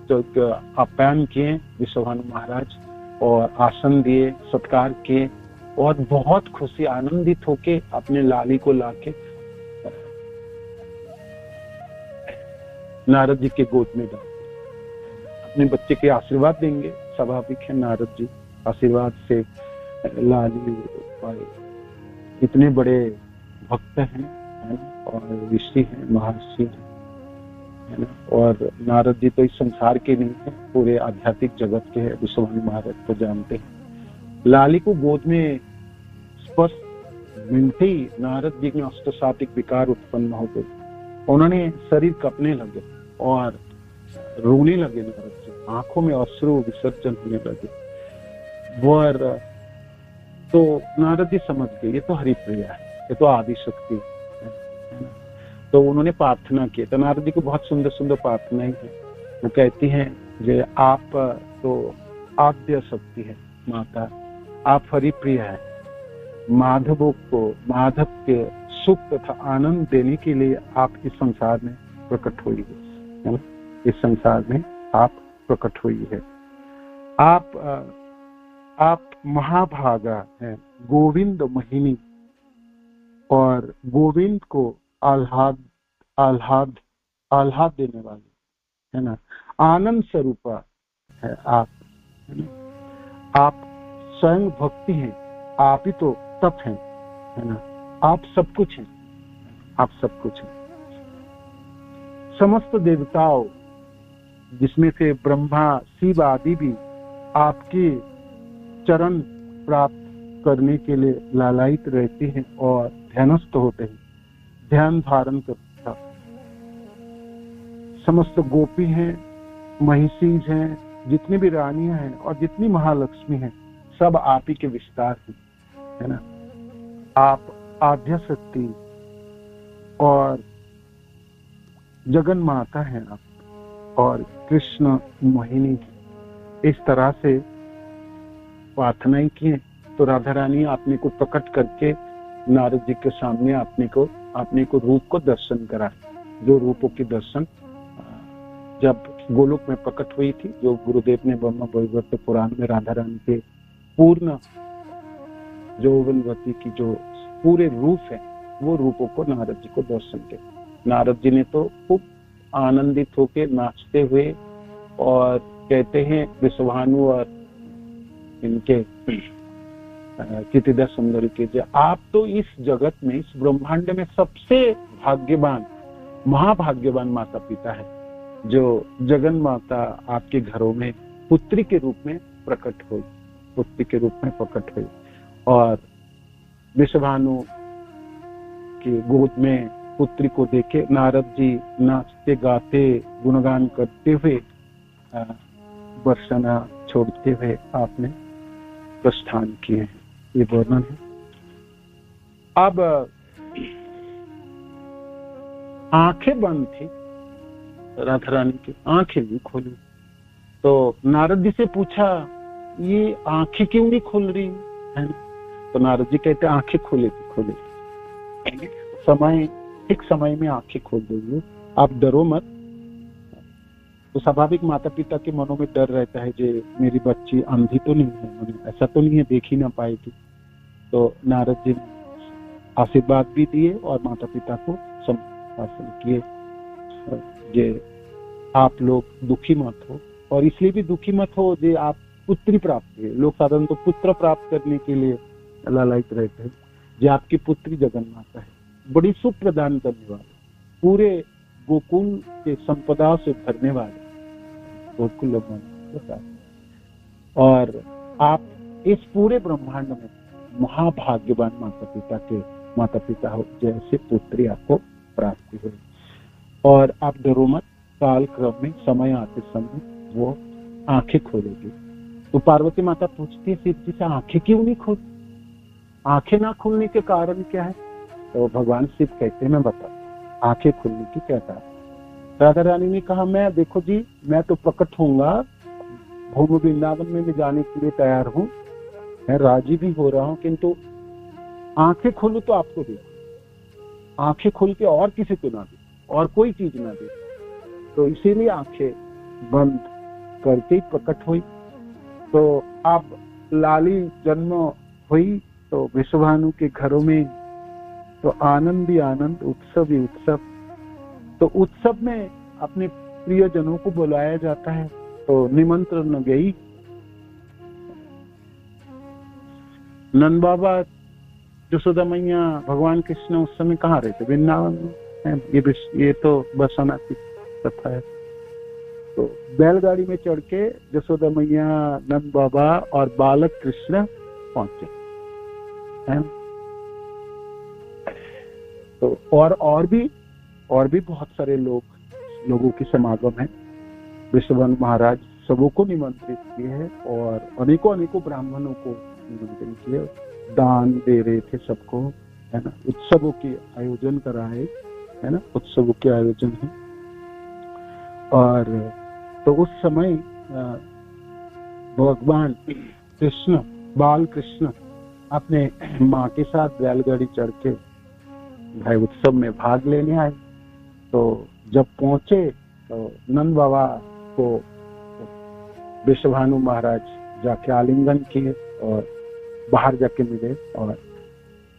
जो आप्यायन किए वृषभानु महाराज और आसन दिए, सत्कार किए, और बहुत खुशी आनंदित होके अपने लाली को लाके नारद जी के गोद में डाल, अपने बच्चे के आशीर्वाद देंगे, स्वाभाविक है। नारद जी आशीर्वाद से लाली पाए, इतने बड़े भक्त हैं, है ना, और ऋषि हैं, महर्षि हैं, है ना। और नारद जी तो इस संसार के नहीं है, पूरे आध्यात्मिक जगत के हैं, वृषभानु महाराज को जानते हैं। लाली को गोद में स्पर्श मिलते ही नारद जी में अष्टसात्विक विकार उत्पन्न हो गए, उन्होंने शरीर कपने लगे और रोने लगे। नारद जी आंखों में अश्रु विसर्जन होने लगे। और तो नारद जी समझ गए ये तो हरिप्रिया है, ये तो आदि शक्ति है ना। तो उन्होंने प्रार्थना की। तो नारद जी को बहुत सुंदर सुंदर प्रार्थनाएं हैं। वो कहती हैं कि आप तो आद्य शक्ति है माता, आप हरिप्रिया है, माधव के सुख तथा आनंद देने के लिए आप इस संसार में प्रकट हुई है ना। इस संसार में आप प्रकट हुई है। आप महाभागा है, गोविंद मोहिनी, और गोविंद को आह्लाद देने वाली, है ना, आनंद स्वरूपा है आप, है ना। आप स्वयं भक्ति हैं, आप ही तो तप हैं, है ना। आप सब कुछ हैं, आप सब कुछ हैं। समस्त देवताओं जिसमें से ब्रह्मा शिव आदि भी आपके चरण प्राप्त करने के लिए लालायित रहते हैं और ध्यानस्थ होते हैं, ध्यान धारण करता। समस्त गोपी हैं, महिषीज हैं, जितनी भी रानियां हैं और जितनी महालक्ष्मी हैं, सब आप ही के विस्तार हैं, है ना। आप आद्य शक्ति और जगन माता हैं आप, और कृष्ण मोहिनी। इस तरह से प्रार्थनाएं की। तो राधा रानी आपने को प्रकट करके नारद जी के सामने आपने को रूप को दर्शन कराए। जो रूपों की दर्शन जब गोलोक में प्रकट हुई थी, जो गुरुदेव ने ब्रह्म वैवर्त पुराण में राधा रानी के पूर्ण यौवनवती की जो पूरे रूप है, वो रूपों को नारद जी को दर्शन के। नारद जी ने तो खूब आनंदित होकर नाचते हुए, और कहते हैं वृषभानु और इनके कितिदा सुंदरी के, जो आप तो इस जगत में, इस ब्रह्मांड में सबसे भाग्यवान, महाभाग्यवान माता पिता है, जो जगन माता आपके घरों में पुत्री के रूप में प्रकट हुई, पुत्री के रूप में प्रकट हुई। और वृषभानु की गोद में पुत्री को देखे नारद जी नाचते गाते गुणगान करते हुए, बरसना छोड़ते हुए आपने प्रस्थान किए हैं। ये वर्णन है। अब आंखें बंद थी राधा रानी की, आंखें नहीं खोली। तो नारद जी से पूछा, ये आंखें क्यों नहीं खोल रही है? तो नारद जी कहते आंखें खोले थी, समय एक समय में आंखें खोल देंगे, आप डरो मत। तो स्वाभाविक माता पिता के मनों में डर रहता है, जे मेरी बच्ची अंधी तो नहीं है, ऐसा तो नहीं है देख ही ना पाएगी। तो नारद जी ने आशीर्वाद भी दिए और माता पिता को हासिल किए जे आप लोग दुखी मत हो, और इसलिए भी दुखी मत हो जे आप पुत्री प्राप्त है। लोग साधारण तो पुत्र प्राप्त करने के लिए लालायित रहते हैं। जे आपकी पुत्री जगन्माता है, बड़ी सुख प्रदान करने वाले, पूरे गोकुल के संपदा से भरने वाले गोकुल और आप इस पूरे ब्रह्मांड में महाभाग्यवान माता पिता हो, जैसे पुत्री आपको प्राप्ति हुई। और आप डरो मत, काल क्रम में समय आते समय वो आंखें खोलेगी। तो पार्वती माता पूछती है शिव जी से, आंखें क्यों नहीं खोल? आंखें ना खुलने के कारण क्या है? तो भगवान शिव कहते हैं मैं बता आंखें खुलने की क्या कारण। राधा रानी ने कहा, मैं देखो जी, मैं तो प्रकट होऊंगा, भूमि वृंदावन में भी जाने के लिए तैयार हूँ, मैं राजी भी हो रहा हूँ, किंतु आंखें खोलू तो आपको देखो, आंखें खोल के और किसी को ना देखो, और कोई चीज ना देखो। तो इसीलिए आंखें बंद करके ही प्रकट हुई। तो अब लाली जन्म हुई तो विश्वभानु के घरों में तो आनंद ही आनंद, उत्सव ही उत्सव। तो उत्सव में अपने प्रियजनों को बुलाया जाता है। तो निमंत्रण गई। नंद बाबा, यशोदा मैया, भगवान कृष्ण उस समय कहाँ रहते? वृंदावन में। ये तो बरसाना की कथा है। तो बैलगाड़ी में चढ़ के यशोदा मैया, नंद बाबा और बालक कृष्ण पहुंचे हैं। तो और भी बहुत सारे लोगों की समागम है। विश्वभानु महाराज सबों को निमंत्रित किए हैं और अनेकों ब्राह्मणों को निमंत्रित किए, दान दे रहे थे सबको, है ना। उत्सवों के आयोजन कराए, है ना, उत्सवों के आयोजन है। और तो उस समय भगवान कृष्ण, बाल कृष्ण अपने माँ के साथ बैलगाड़ी चढ़ के भाई उत्सव में भाग लेने आए। तो जब पहुंचे तो नंद बाबा को विश्वभानु महाराज जाके आलिंगन किए और बाहर जाके मिले, और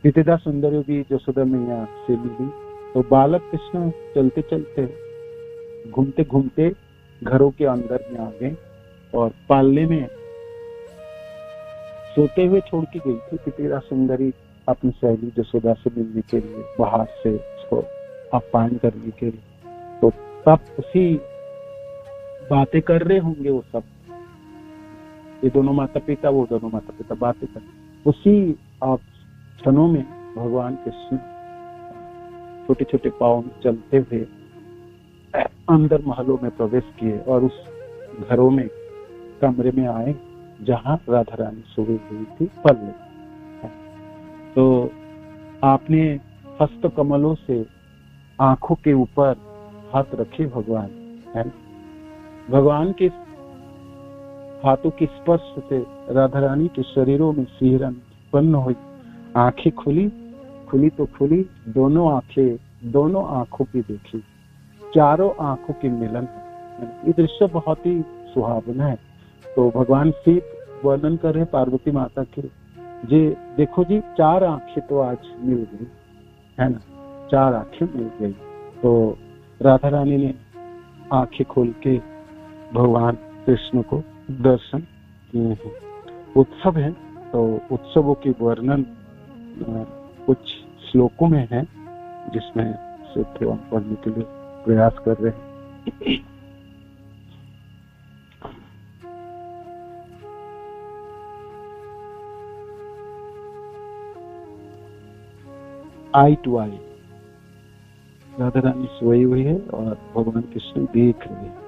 विद्या सुंदरी भी यशोदा मैया से मिली। तो बालक कृष्ण चलते चलते घूमते घूमते घरों के अंदर में आ गए और पालने में सोते हुए छोड़ के गई थी विद्या सुंदरी अपनी सहेली यशोदा से मिलने के लिए, बाहर से उसको आप्यायन करने के लिए। तो तब उसी बातें कर रहे होंगे वो सब, ये दोनों माता पिता, वो दोनों माता पिता बातें कर, उसी क्षणों में भगवान कृष्ण छोटे छोटे पाँव में चलते हुए अंदर महलों में प्रवेश किए और उस घरों में कमरे में आए जहां राधा रानी सोई हुई थी पल्ले। तो आपने हस्त कमलों से आंखों के ऊपर हाथ रखे भगवान, है। भगवान के हाथों के स्पर्श से राधा रानी के शरीरों में सिहरन उत्पन्न हुई, आंखें खुली तो खुली, दोनों आंखों की देखी, चारों आंखों के मिलन। ये दृश्य बहुत ही सुहावना है। तो भगवान शिव वर्णन कर रहे पार्वती माता के, जी देखो जी, 4 आंखें तो आज मिल गई, है ना, 4 आंखें मिल गई। तो राधा रानी ने आंखें खोल के भगवान कृष्ण को दर्शन किए हैं। उत्सव है, तो उत्सवों की वर्णन कुछ श्लोकों में है, जिसमें से हम पढ़ने के लिए प्रयास कर रहे हैं। आई टू आई राधा रानी सोई हुई है और भगवान कृष्ण देख रहे।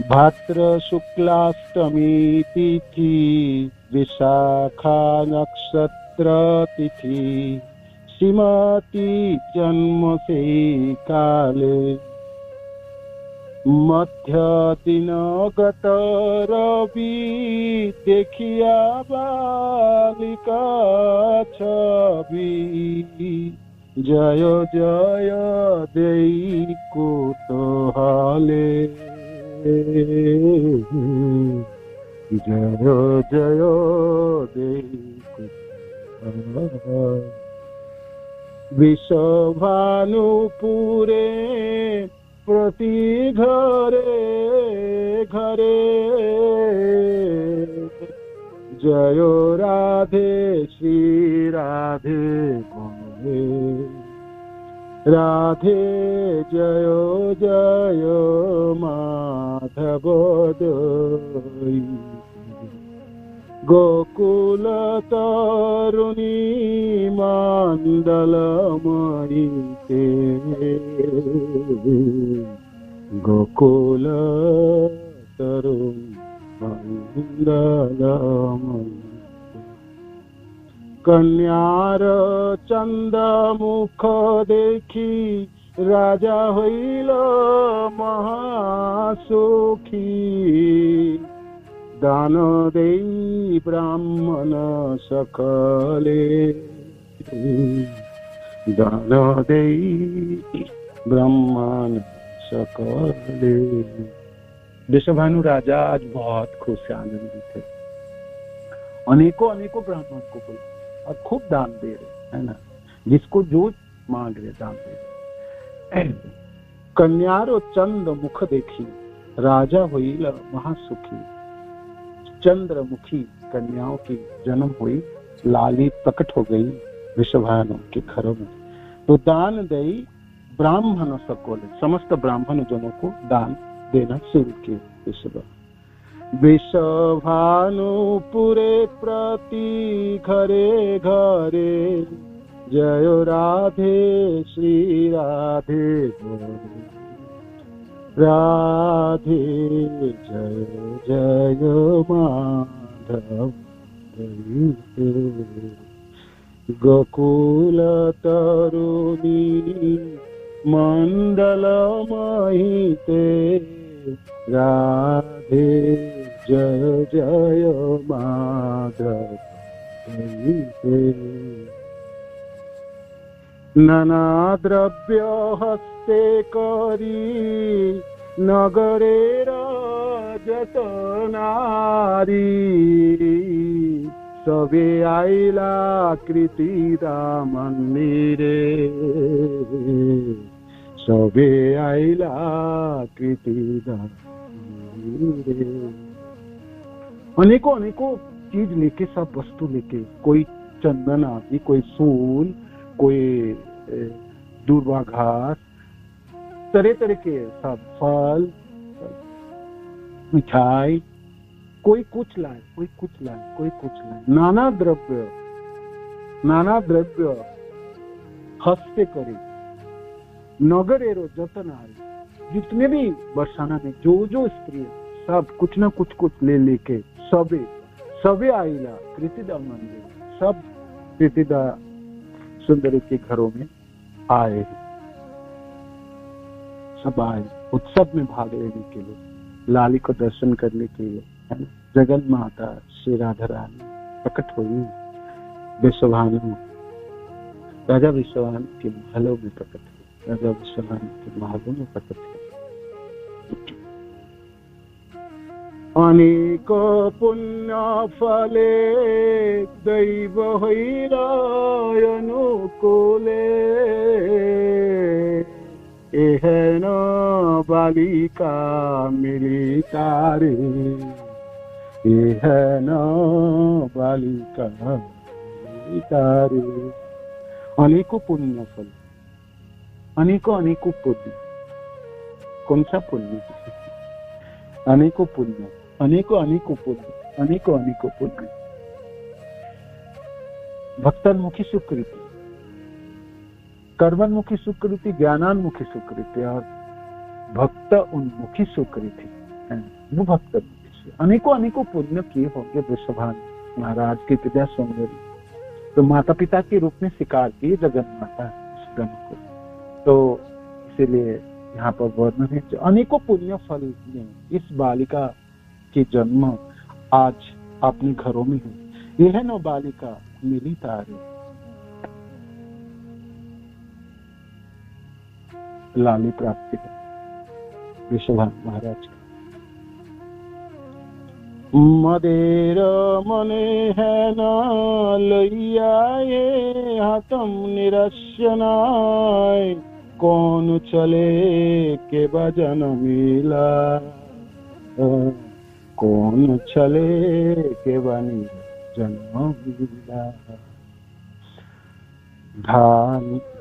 भाद्र शुक्लाष्टमी तिथि, विशाखा नक्षत्र तिथि, श्रीमती जन्म से काले, मध्य दिन गत रवि देखिया बालिका छवि जय जय देई कुतूहले जय जय देई कुतूहले विश्वभानुपुरे प्रति घरे घरे जय राधे श्री राधे बोले राधे जय जय माधव दई गोकुल तरुणी मंडलमयी ते गोकुल तरुणी मंडलमयी कन्यार चंद मुख देखी राजा होइल महासुखी दान देई ब्राह्मण सकले दान देई ब्राह्मण सकले। विश्वभानु राजा आज बहुत खुश आनंदित थे। अनेकों अनेकों ब्राह्मण को बोला और खूब दान दे रहे है ना, जिसको जो मांग रहे दान दे रहे। कन्यारो चंद मुख देखी राजा हुई महासुखी। चंद्रमुखी कन्याओं की जन्म हुई, लाली प्रकट हो गई विश्वभानु के घरों में। तो दान दई ब्राह्मण सकोले, समस्त ब्राह्मण जनों को दान देना शुरू किए विश्वभानुपुरे प्रति घरे घरे जय राधे श्री राधे राधे जय जय माधव गोकुल तरुणी मंडलमयी ते राधे जय जय माधव नाना द्रव्य हस्ते करी नगरे राजत नारी सबे आइला कृतिदा मंदिरे सबे आइला कृतिदा मंदिरे। अनेकों अनेकों चीज लेके, सब वस्तु लेके, कोई चंदन आदि, कोई फूल, कोई दूर्वा घास, तरह तरह के सब फल, मिठाई, कोई कुछ लाए, कोई कुछ लाए, कोई कुछ लाए। नाना द्रव्य हस्ते करे नगरेरो जतन आए। जितने भी बरसाना में जो जो स्त्री सब कुछ ना कुछ ले लेके सबे आइला कृतिदा मंदिर, सब कृतिदा सुंदरी के घरों में आए, सब आए उत्सव में भाग लेने के लिए, लाली को दर्शन करने के लिए, है ना। जगन माता श्री राधा रानी प्रकट हुई विश्वभानु, राजा विश्वभानु के महलों में प्रकट हुई, राजा विश्वभानु के महलों में प्रकट हुई। अनेक पुण्य फले दैव अनुकूले एहन बालिका मिली तारे एहन बालिका मिली तारे। अनेकों पुण्य फल, अनेकों अनेकों पुण्य। कौन सा पुण्य? अनेकों पुण्य, अनेकों अनेकों पुण्य, अनेकों अनेकों पुण्य। भक्तोन्मुखी सुकृति, कर्मोन्मुखी सुकृति, ज्ञानान्मुखी सुकृति और भक्त उन्मुखी सुकृति, वो भक्त अनेकों अनेकों पुण्य किए होंगे विश्वभानु महाराज के पिता सौंदर्य। तो माता पिता के रूप में स्वीकार किए जगन माता को, तो इसीलिए यहाँ पर वर्णन है। अनेकों पुण्य फल में इस बालिका के जन्म आज अपने घरों में है। यह है न बालिका मिली तारे, लाली प्राप्ति है विश्वभानु महाराज का। मदेर मने है न लैया ये हाथम निरस्यनाय, कौन चले के भजन मिला, कौन चले के बनी जन्मिला।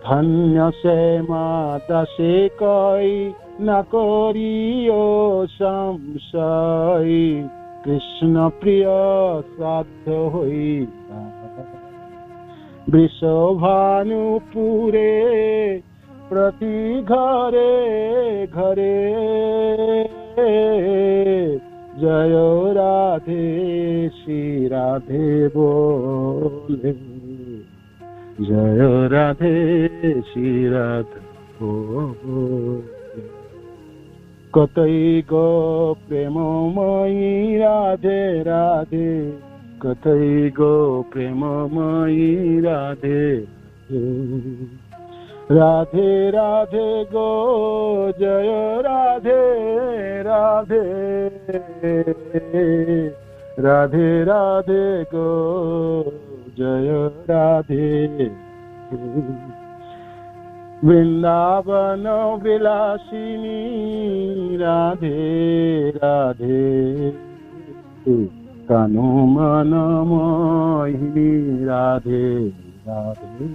धन्य से माता से कोई न करियो संशय, कृष्ण प्रिय साध्य होइला। वृषभानुपुरे प्रति घरे घरे, जय राधे श्री राधे बोले, जय राधे श्री राधे बोले। कतई गो प्रेममयी राधे राधे, कतई गो प्रेममयी राधे राधे राधे गो, जय राधे राधे, राधे राधे गो, जय राधे। वृंदावन विलासिनी राधे राधे, कानू मन मोहिनी राधे राधे।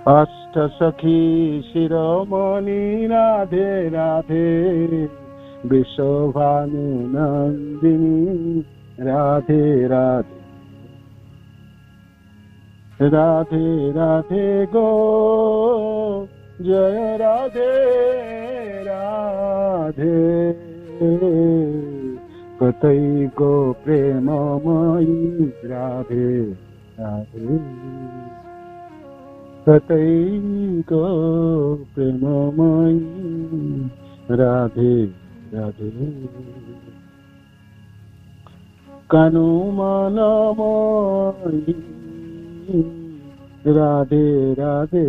अष्ट सखी शिरोमणि राधे राधे, विश्वभानु नंदिनी राधे राधे, राधे राधे गो, जय राधे राधे। कतई गो प्रेममयी राधे राधे, कतई गो प्रेममयी राधे राधे। कानू मन मोही राधे राधे,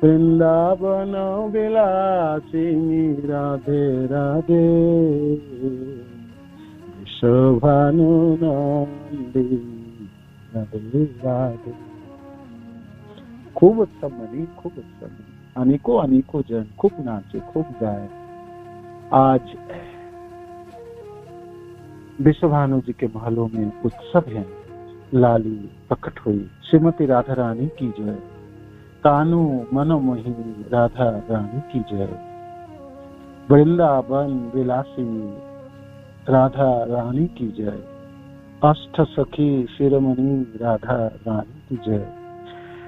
वृंदावन विलासिनी राधे राधे, विश्वभानु नंदिनी राधे राधे। खूब उत्सव मनी, खूब उत्सव मनी, अनेकों अनेकों जन खूब नाचे, खूब गाए। आज विश्वभानु जी के महलों में उत्सव है। लाली प्रकट हुई, श्रीमती राधा रानी की जय। कानू मनोमोहिनी राधा रानी की जय। वृंदावन विलासिनी राधा रानी की जय। अष्ट सखी शिरोमणि राधा रानी की जय।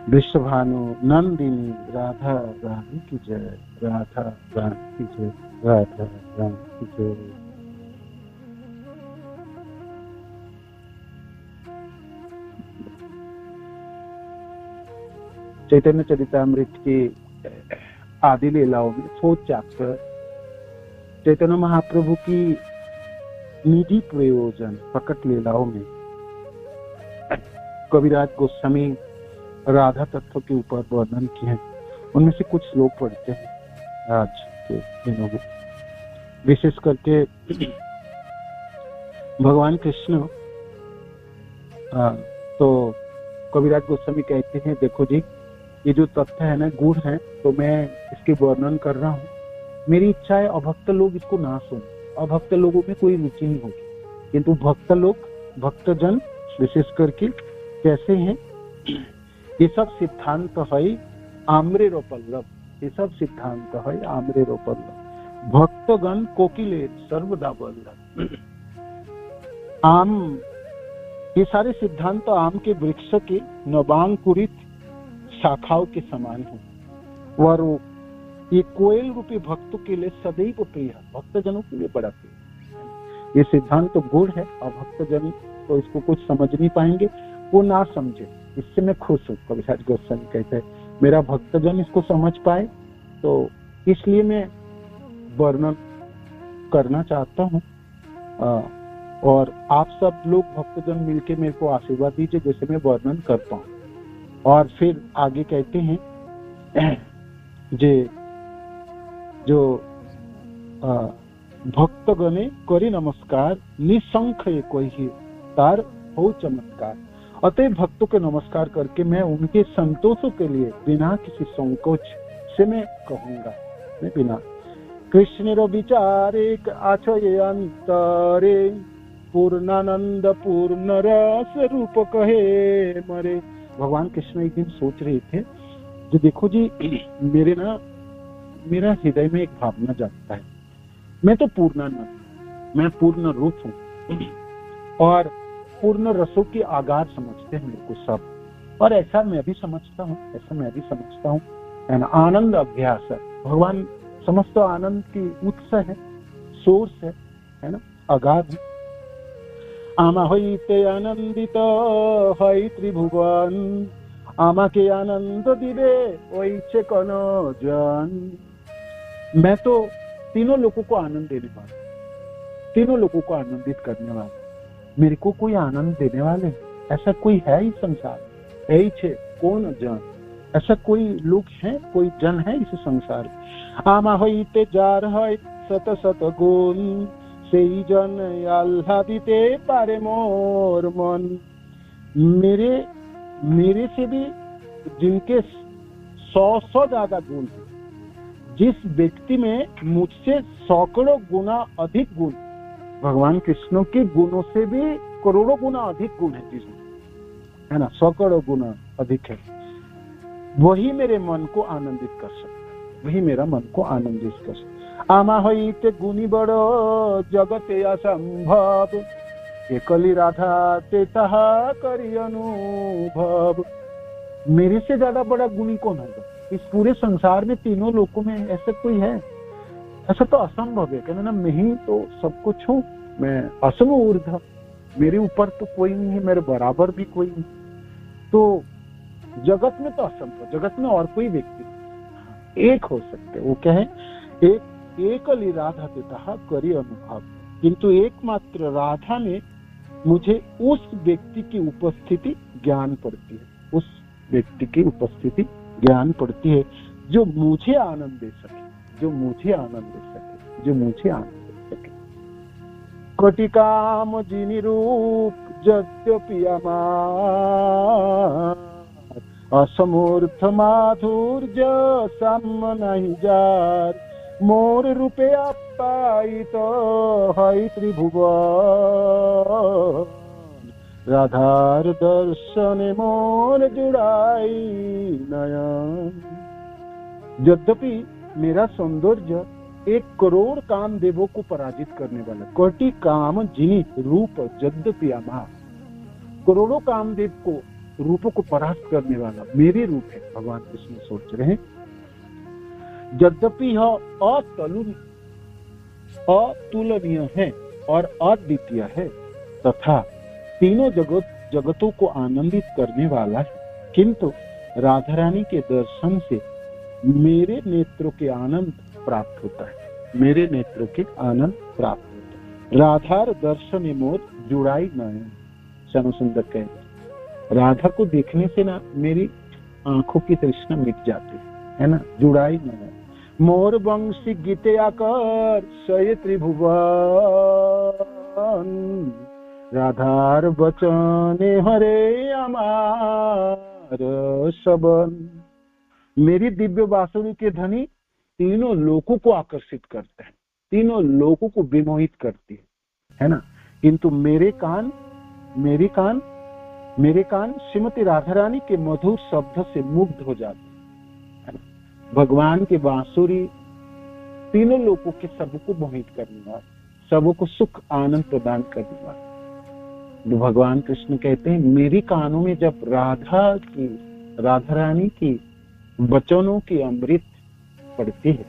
विश्वभानु नंदिनी राधा रानी की जय, राधा रानी की जय, राधा रानी की जय। चैतन्य चरितामृत के आदि लीलाओं में 4th चैप्टर चैतन्य महाप्रभु की निजी प्रयोजन प्रकट लीलाओं में कविराज गोस्वामी राधा तत्व के ऊपर वर्णन किए हैं। उनमें से कुछ श्लोक पढ़ते हैं आज के दिनों में। विशेष करके भगवान कृष्ण तो कविराज गोस्वामी कहते हैं, देखो जी ये जो तथ्य है ना, गुण है, तो मैं इसके वर्णन कर रहा हूँ। मेरी इच्छा है अभक्त लोग इसको ना सुने, अभक्त लोगों में कोई रुचि नहीं होगी, किंतु भक्त लोग, भक्तजन विशेष करके कैसे हैं, ये सब सिद्धांत है आम्रेर पल्लव, ये सब सिद्धांत है आम्रेर पल्लव। भक्तगण कोकिले सर्वदा वल्लभ। आम, ये सारे सिद्धांत आम के वृक्ष के नवांकुरित शाखाओं के समान है। और ये कोयल रूपी भक्तों के लिए सदैव प्रिय, भक्तजनों के लिए बड़ा प्रिय। ये सिद्धांत तो गुण है और भक्तजन तो इसको कुछ समझ नहीं पाएंगे, वो ना समझे, इससे मैं खुश हूँ। कविराज गोस्वामी कहते हैं मेरा भक्तजन इसको समझ पाए, तो इसलिए मैं वर्णन करना चाहता हूँ। और आप सब लोग भक्तजन मिलके मेरे को आशीर्वाद दीजिए जैसे मैं वर्णन करता हूँ। और फिर आगे कहते हैं जो भक्तगणे करी नमस्कार निसंशय कोई ही तार हो चमत्कार। अतः भक्तों के नमस्कार करके मैं उनके संतोषों के लिए बिना किसी संकोच से मैं कहूंगा, मैं बिना कृष्ण विचारे आचये अंतरे पूर्णानंद पूर्ण रस रूप कहे मरे। भगवान कृष्ण एक दिन सोच रहे थे जो देखो जी मेरा हृदय में एक भावना जागता है, मैं तो पूर्णानंद, मैं पूर्ण रूप हूँ और पूर्ण रसों की आगार समझते हैं मेरे को सब, और ऐसा मैं भी समझता हूँ, है ना। आनंद अभ्यास है, भगवान समस्त आनंद की उत्स है, सोर्स है ना, आगार है। आमा हईते आनंदित हई त्रिभुवन, आमा के आनंद दिवे ओइछे कन जन। मैं तो तीनों लोगों को आनंद देने वाला, तीनों लोगों को आनंदित करने वाला, मेरे को कोई आनंद देने वाले ऐसा कोई है ही संसार, ऐछे कौन जन, ऐसा कोई लोग है, कोई जन है इस संसार में। आमा हईते जार है सत सत गुण, से ही जन आह्लादिते पारे मोर मन। मेरे से भी जिनके 100 ज्यादा गुण है, जिस व्यक्ति में मुझसे सैकड़ों गुना अधिक गुण, भगवान कृष्ण के गुणों से भी करोड़ों गुना अधिक गुण है जिसमें, है ना, सैकड़ों गुना अधिक है, वही मेरे मन को आनंदित कर सकता है, वही मेरा मन को आनंदित कर सकता है। आमा हईते गुणी बड़ जगते असंभव, एकली राधा ते तहा करी अनुभव। मेरे से ज्यादा बड़ा गुणी कौन होगा इस पूरे संसार में, तीनों लोकों में ऐसा कोई है? ऐसा तो असंभव है, कहना ना मैं ही तो सब कुछ हूँ, मैं असम ऊर्ध्व, मेरे ऊपर तो कोई नहीं है, मेरे बराबर भी कोई नहीं। तो जगत में तो असंभव, जगत में और कोई व्यक्ति एक हो सकते, वो क्या है, एकली राधा देता करी अनुभव, किंतु एकमात्र राधा में मुझे उस व्यक्ति की उपस्थिति ज्ञान पड़ती है, उस व्यक्ति की उपस्थिति ज्ञान पड़ती है जो मुझे आनंद दे सके, जो मुझे आनंद दे सके, जो मुझे आनंद दे सके। कटिकाम जिनि रूप यद्यपि अमार, असमूर्थ माधुर्य सम नहीं जार। मोर रूपे अपायित हई त्रिभुवन, राधार दर्शने मोर जुड़ाई नयन। यद्यपि मेरा सौंदर्य 1 करोड़ कामदेवों को पराजित करने वाला, कोटि काम जिनि रूप यद्यपि अमार, करोड़ों कामदेव को रूपों को परास्त करने वाला मेरे रूप है, भगवान कृष्ण सोच रहे हैं। यद्यपि यह अतुलनीय है और अद्वितीय है तथा तीनों जगतों को आनंदित करने वाला है, किंतु राधा रानी के दर्शन से मेरे नेत्रों के आनंद प्राप्त होता है, मेरे नेत्रों के आनंद प्राप्त होता है। राधार दर्शन मोर जुड़ाई नयन, श्याम सुंदर कहते, राधा को देखने से ना मेरी आंखों की तृष्णा मिट जाती है ना, जुड़ाई नयन। मोर वंशी गीते आकर सय त्रिभुवन, राधार बचने हरे अमार सबन। मेरी दिव्य बांसुरी के ध्वनि तीनों लोगों को आकर्षित करते हैं, तीनों लोगों को विमोहित करती है ना, किंतु मेरे कान श्रीमती राधा रानी के मधुर शब्द से मुग्ध हो जाते हैं। भगवान के बांसुरी तीनों लोगों के सबको मोहित करने वाला, सबको सुख आनंद प्रदान करने वाला। तो भगवान कृष्ण कहते हैं मेरी कानों में जब राधा रानी की वचनों की अमृत पड़ती है,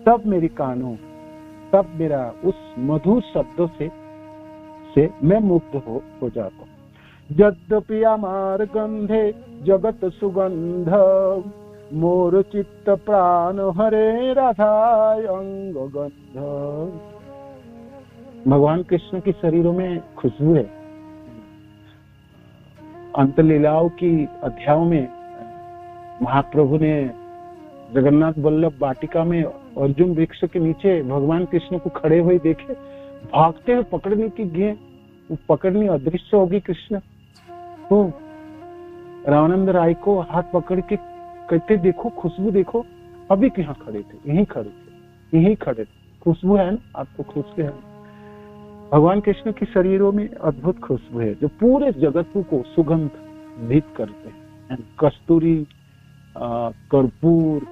तब मेरी कानों, तब मेरा उस मधुर शब्दों से मैं मुग्ध हो जाता हूँ। यद्यपि अमार गंधे जगत सुगंध, मोर चित्त प्राण हरे राधाय अंग गंध। भगवान कृष्ण के शरीरों में खुशबू है। अंत लीलाओं की अध्यायों में महाप्रभु ने जगन्नाथ वल्लभ वाटिका में अर्जुन वृक्ष के नीचे भगवान कृष्ण को खड़े हुए देखे, भागते हुए पकड़ने की गए, वो पकड़नी अदृश्य होगी कृष्ण। तो रामानंद राय को हाथ पकड़ के कहते देखो खुशबू देखो, अभी कहाँ खड़े थे, यहीं खड़े थे, यहीं खड़े थे, खुशबू है ना, आपको खुशबू है। भगवान कृष्ण के शरीरों में अद्भुत खुशबू है जो पूरे जगत को सुगंधित करते हैं। कस्तूरी, कर्पूर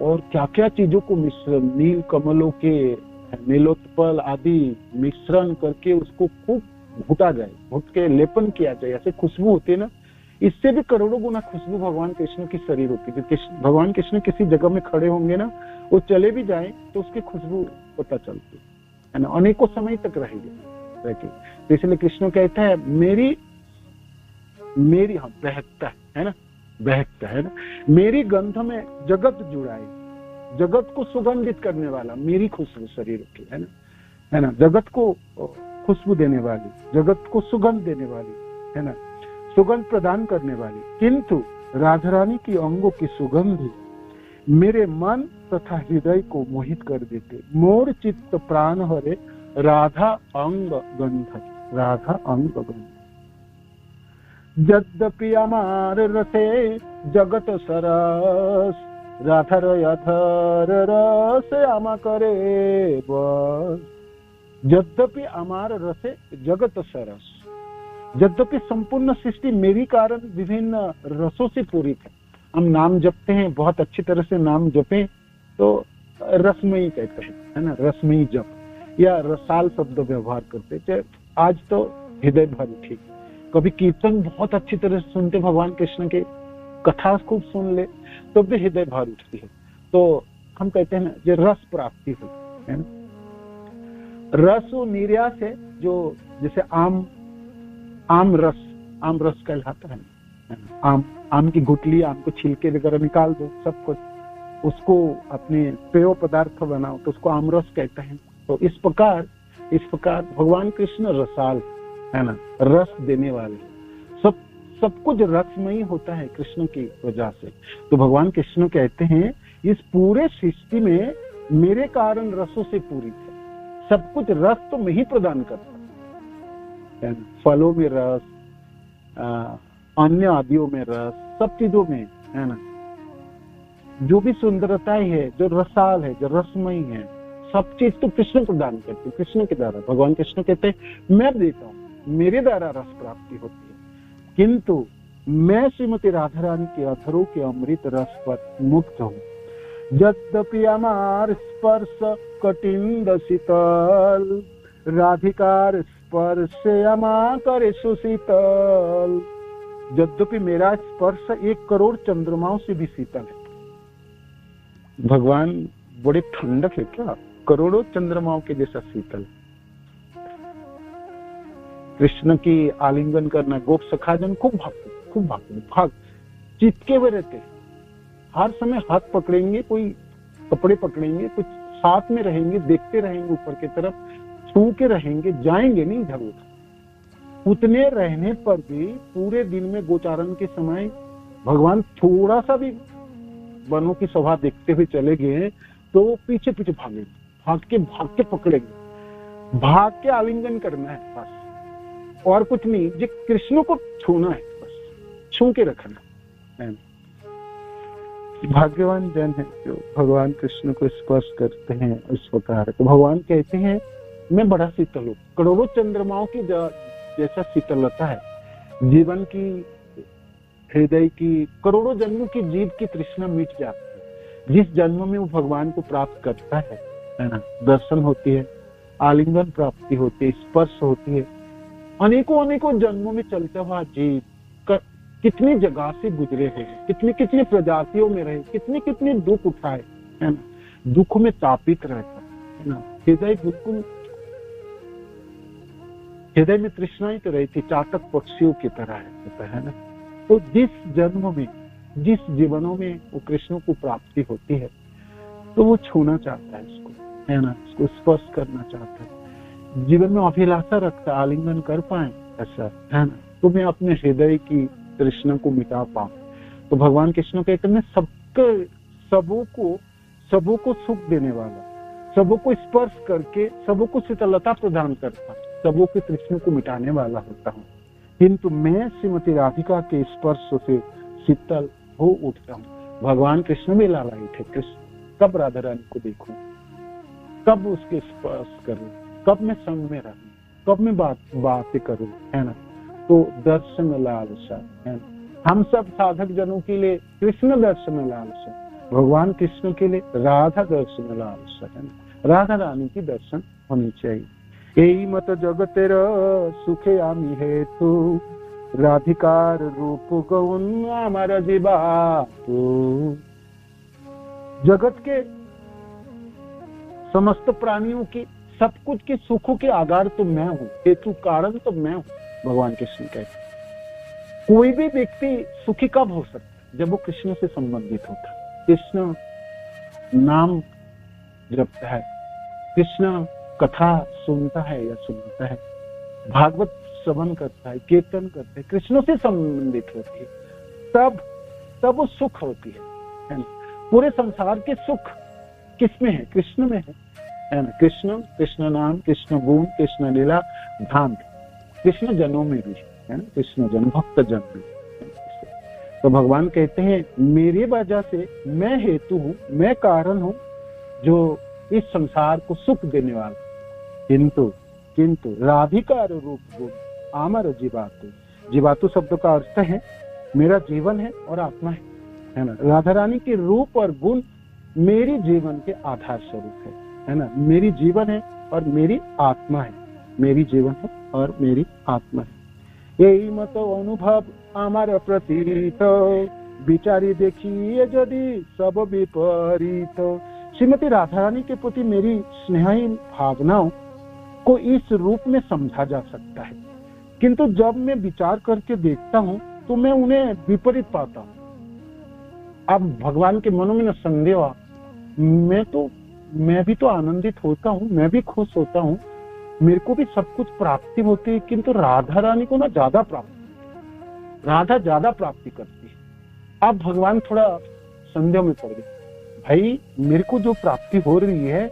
और क्या क्या चीजों को मिश्रण, नील कमलों के नीलोत्पल आदि मिश्रण करके उसको खूब घुटा जाए, घुट के लेपन किया जाए, ऐसे खुशबू होती है ना। इससे भी करोड़ों गुना खुशबू भगवान कृष्ण की शरीर होती है। भगवान कृष्ण किसी जगह में खड़े होंगे ना, वो चले भी जाए तो उसकी खुशबू पता चलती है ना, अनेकों समय तक रहेगी। तो इसलिए कृष्ण कहता है मेरी हाँ बहकता है ना, बहकता है ना, मेरी गंध में जगत जुड़ाए, जगत को सुगंधित करने वाला मेरी खुशबू शरीर की है ना, जगत को खुशबू देने वाली, जगत को सुगंध देने वाली है ना, सुगंध प्रदान करने वाली। किंतु राधा रानी की अंगों की सुगंध मेरे मन तथा हृदय को मोहित कर देते। मोर चित्त प्राण हरे राधा अंग गंध, राधा अंग गंध। यद्यपि अमार रसे जगत सरस, राधा रथर रस आमा करे बस। यद्यपि अमार रसे जगत सरस, यद्यपि संपूर्ण सृष्टि मेरी कारण विभिन्न रसों से पूरित है। हम नाम जपते हैं, बहुत अच्छी तरह से नाम जपें तो रसमयी कहते हैं, है ना, रसमयी जप या रसाल शब्द व्यवहार करते। आज तो हृदय भर ठीक, कभी कीर्तन बहुत अच्छी तरह से सुनते भगवान कृष्ण के, कथा खूब सुन ले तो भी हृदय भर उठती है। तो हम कहते हैं ना जो रस प्राप्ति हुई है ना, रस वो निर्यास है जो जैसे आम रस कहलाता है। आम की गुठली, आम को छिलके वगैरह निकाल दो, सब कुछ उसको अपने पेय पदार्थ बनाओ तो उसको आम रस कहते हैं। तो इस प्रकार भगवान कृष्ण रसाल है ना, रस देने वाले, सब कुछ रसमयी होता है कृष्ण की वजह से। तो भगवान कृष्ण कहते हैं इस पूरे सृष्टि में मेरे कारण रसों से पूरी है, सब कुछ रस तो मैं ही प्रदान करता है। फलों में रस, अन्य आदियों में रस, सब चीजों में है ना, जो भी सुंदरताएं है, जो रसाल है, जो रसमयी है, सब चीज तो कृष्ण प्रदान करते हैं, कृष्ण के द्वारा। भगवान कृष्ण कहते हैं मैं देता हूँ, मेरे द्वारा रस प्राप्ति होती है, किंतु मैं श्रीमती राधा रानी के अधरों के अमृत रस पर मुक्त हूँ। यद्यपि अमार स्पर्श कटिंद शीतल, राधिकार स्पर्श अमा करे सुशीतल। यद्यपि मेरा स्पर्श 1 करोड़ चंद्रमाओं से भी शीतल है। भगवान बड़े ठंडक है क्या, करोड़ों चंद्रमाओं के जैसा शीतल। कृष्ण की आलिंगन करना, गोप सखाजन खूब भाग चिपके हुए रहते हैं, हर समय हाथ पकड़ेंगे, कोई कपड़े पकड़ेंगे, कुछ साथ में रहेंगे, देखते रहेंगे ऊपर की तरफ, छू के रहेंगे, जाएंगे नहीं इधर उधर। उतने रहने पर भी पूरे दिन में गोचारण के समय भगवान थोड़ा सा भी वनों की शोभा देखते हुए चले गए तो पीछे पीछे भागेंगे, भाग के पकड़ेंगे, भाग के आलिंगन करना है बस, और कुछ नहीं। जो कृष्ण को छूना है, बस छू के रखना है। भाग्यवान जन है जो भगवान कृष्ण को स्पर्श करते हैं इस प्रकार। तो भगवान कहते हैं मैं बड़ा शीतल हूँ, करोड़ों चंद्रमाओं की जैसा शीतलता है जीवन की, हृदय की, करोड़ों जन्मों की जीव की तृष्णा मिट जाती है जिस जन्म में वो भगवान को प्राप्त करता है ना। दर्शन होती है, आलिंगन प्राप्ति होती है, स्पर्श होती है। अनेकों जन्मों में चलता हुआ जीव कितनी जगह से गुजरे हैं, कितनी प्रजातियों में रहे, कितने दुख उठाए है ना, दुख में तापित रहता है ना, हृदय बिल्कुल, हृदय में तृष्णा ही तो रहती, चातक पक्षियों की तरह है ना। तो जिस जन्म में जिस जीवनों में वो कृष्ण को प्राप्ति होती है तो वो छूना चाहता है इसको, है ना, इसको स्पर्श करना चाहता है, जीवन में अभिलाषा रखता, आलिंगन कर पाए ऐसा, है ना, तो मैं अपने हृदय की तृष्णा को मिटा पाऊं। तो भगवान कृष्ण कहते हैं सबों को सुख देने वाला, सबों को स्पर्श करके सबों को शीतलता प्रदान करता, सबों की तृष्णा को मिटाने वाला होता हूँ, किंतु मैं श्रीमती राधिका के स्पर्श से शीतल हो उठता हूँ। भगवान कृष्ण में लालायित है। कृष्ण कब राधा रानी को देखूं, कब उसके स्पर्श करूं, कब मैं संग में रहूं, कब मैं बातें करूं, है ना। तो दर्शन लालसा, है ना। हम सब साधक जनों के लिए कृष्ण दर्शन लालसा, भगवान कृष्ण के लिए राधा दर्शन लालसा, है ना। राधा रानी की दर्शन होनी चाहिए। यही मत जगतेर सुखे आमी हेतु राधिकार रूप गौन आमार जीवा। जगत के समस्त प्राणियों की, सब कुछ के सुखों के आधार तो मैं हूँ, हेतु कारण तो मैं हूँ। भगवान कृष्ण कहते कोई भी व्यक्ति सुखी कब हो सकता है, जब वो कृष्ण से संबंधित होता है, कृष्ण नाम जपता है, कृष्ण कथा सुनता है या सुनता है, भागवत श्रवण करता है, कीर्तन करता है, कृष्ण से संबंधित होती है, तब वो सुख होती है ना। पूरे संसार के सुख किसमें है? कृष्ण में है ना। कृष्ण नाम, कृष्ण गुण, कृष्ण लीला, धाम, कृष्ण जनों में भी है ना, कृष्ण जन, भक्त जन भी। तो भगवान कहते हैं मेरी वजह से मैं हेतु हूँ, मैं कारण हूँ जो इस संसार को सुख देने वाला। किंतु राधिकार रूप गुण आमर जीवातु, जीवातु शब्द का अर्थ है मेरा जीवन है और आत्मा है ना। राधा रानी के रूप और गुण मेरी जीवन के आधार स्वरूप है ना। मेरी जीवन है और मेरी आत्मा है, मेरी जीवन है और मेरी आत्मा है। यही मत अनुभव आमार प्रतीत, विचारी देखिए यदि सब विपरीत। श्रीमती राधा रानी के प्रति मेरी स्नेही भावनाओं को इस रूप में समझा जा सकता है, किंतु जब मैं विचार करके देखता हूँ तो मैं उन्हें विपरीत पाता हूँ। अब भगवान के मनों में न संदेह हुआ, मैं भी तो आनंदित होता हूँ, मैं भी खुश होता हूँ, मेरे को भी सब कुछ प्राप्ति होती है, किंतु राधा रानी को ना ज्यादा प्राप्ति, राधा ज्यादा प्राप्ति करती है। अब भगवान थोड़ा संदेह में पड़ गए, भाई मेरे को जो प्राप्ति हो रही है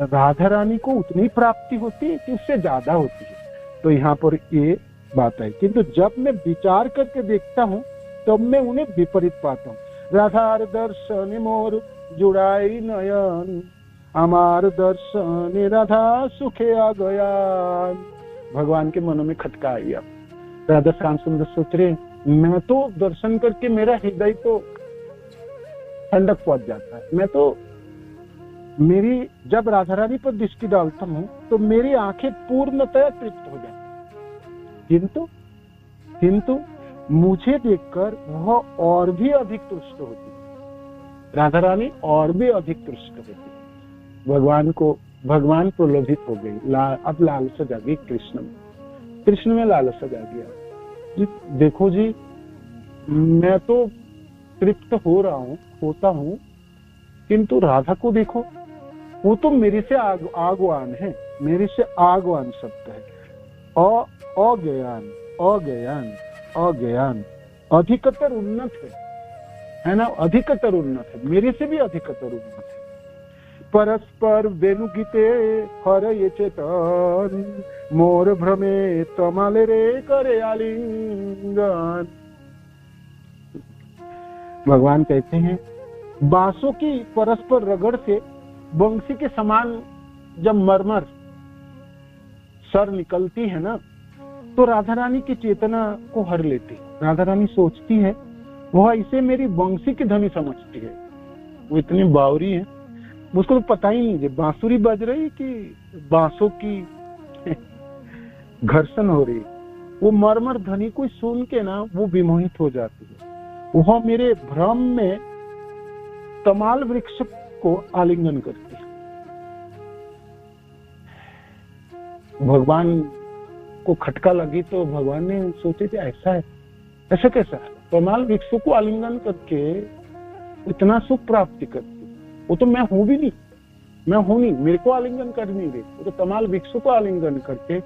राधा रानी को उतनी प्राप्ति होती है कि उससे ज्यादा होती है। तो यहाँ पर ये बात है, किंतु जब मैं विचार करके देखता हूँ तब मैं उन्हें विपरीत पाता हूँ। राधार दर्शन मोर जुड़ाई नयन, हमार दर्शन राधा सुखे आ गया। भगवान के मनों में खटका आई। अब राधा श्याम सुंदर सोच रहे मैं तो दर्शन करके मेरा हृदय तो ठंडक पहुंच जाता है, मैं तो मेरी जब राधा रानी पर दृष्टि डालता हूँ तो मेरी आंखें पूर्णतः तृप्त हो जाती, किंतु मुझे देखकर वह और भी अधिक तुष्ट होती, राधा रानी और भी अधिक तुष्ट होती। भगवान प्रलोभित हो गई, अब लालसा जागी कृष्ण में लालसा जागी। जी देखो जी, मैं तो तृप्त होता हूँ, किंतु राधा को देखो, वो तो मेरे से आगवान है, मेरे से आगवान शब्द है। अज्ञान अधिकतर उन्नत है ना, अधिकतर उन्नत है, मेरे से भी अधिकतर उन्नत है। परस्पर वेणुगीते हर ये चेतन, मोर भ्रमे तमाले रे करे आलिंगन। भगवान कहते हैं बांसों की परस्पर रगड़ से बंसी के समान जब मरमर सर निकलती है ना, तो राधा रानी की चेतना को हर लेती। राधा रानी सोचती है वह इसे मेरी बंसी की ध्वनि समझती है, वो इतनी बावरी है, उसको तो पता ही नहीं है बांसुरी बज रही कि बांसों की घर्षण हो रही। वो मरमर ध्वनि को सुन के ना वो विमोहित हो जाती है। वह मेरे भ्रम में तमाल वृक्ष को आलिंगन करती है। भगवान को खटका लगी तो भगवान ने सोचे कि ऐसा है, ऐसा कैसा है, तमाल वृक्षों को आलिंगन करके इतना सुख प्राप्ति करती। वो तो मैं हूं भी नहीं, मैं हूं नहीं, मेरे को आलिंगन कर नहीं रहे, वो तो तमाल वृक्षों को आलिंगन करके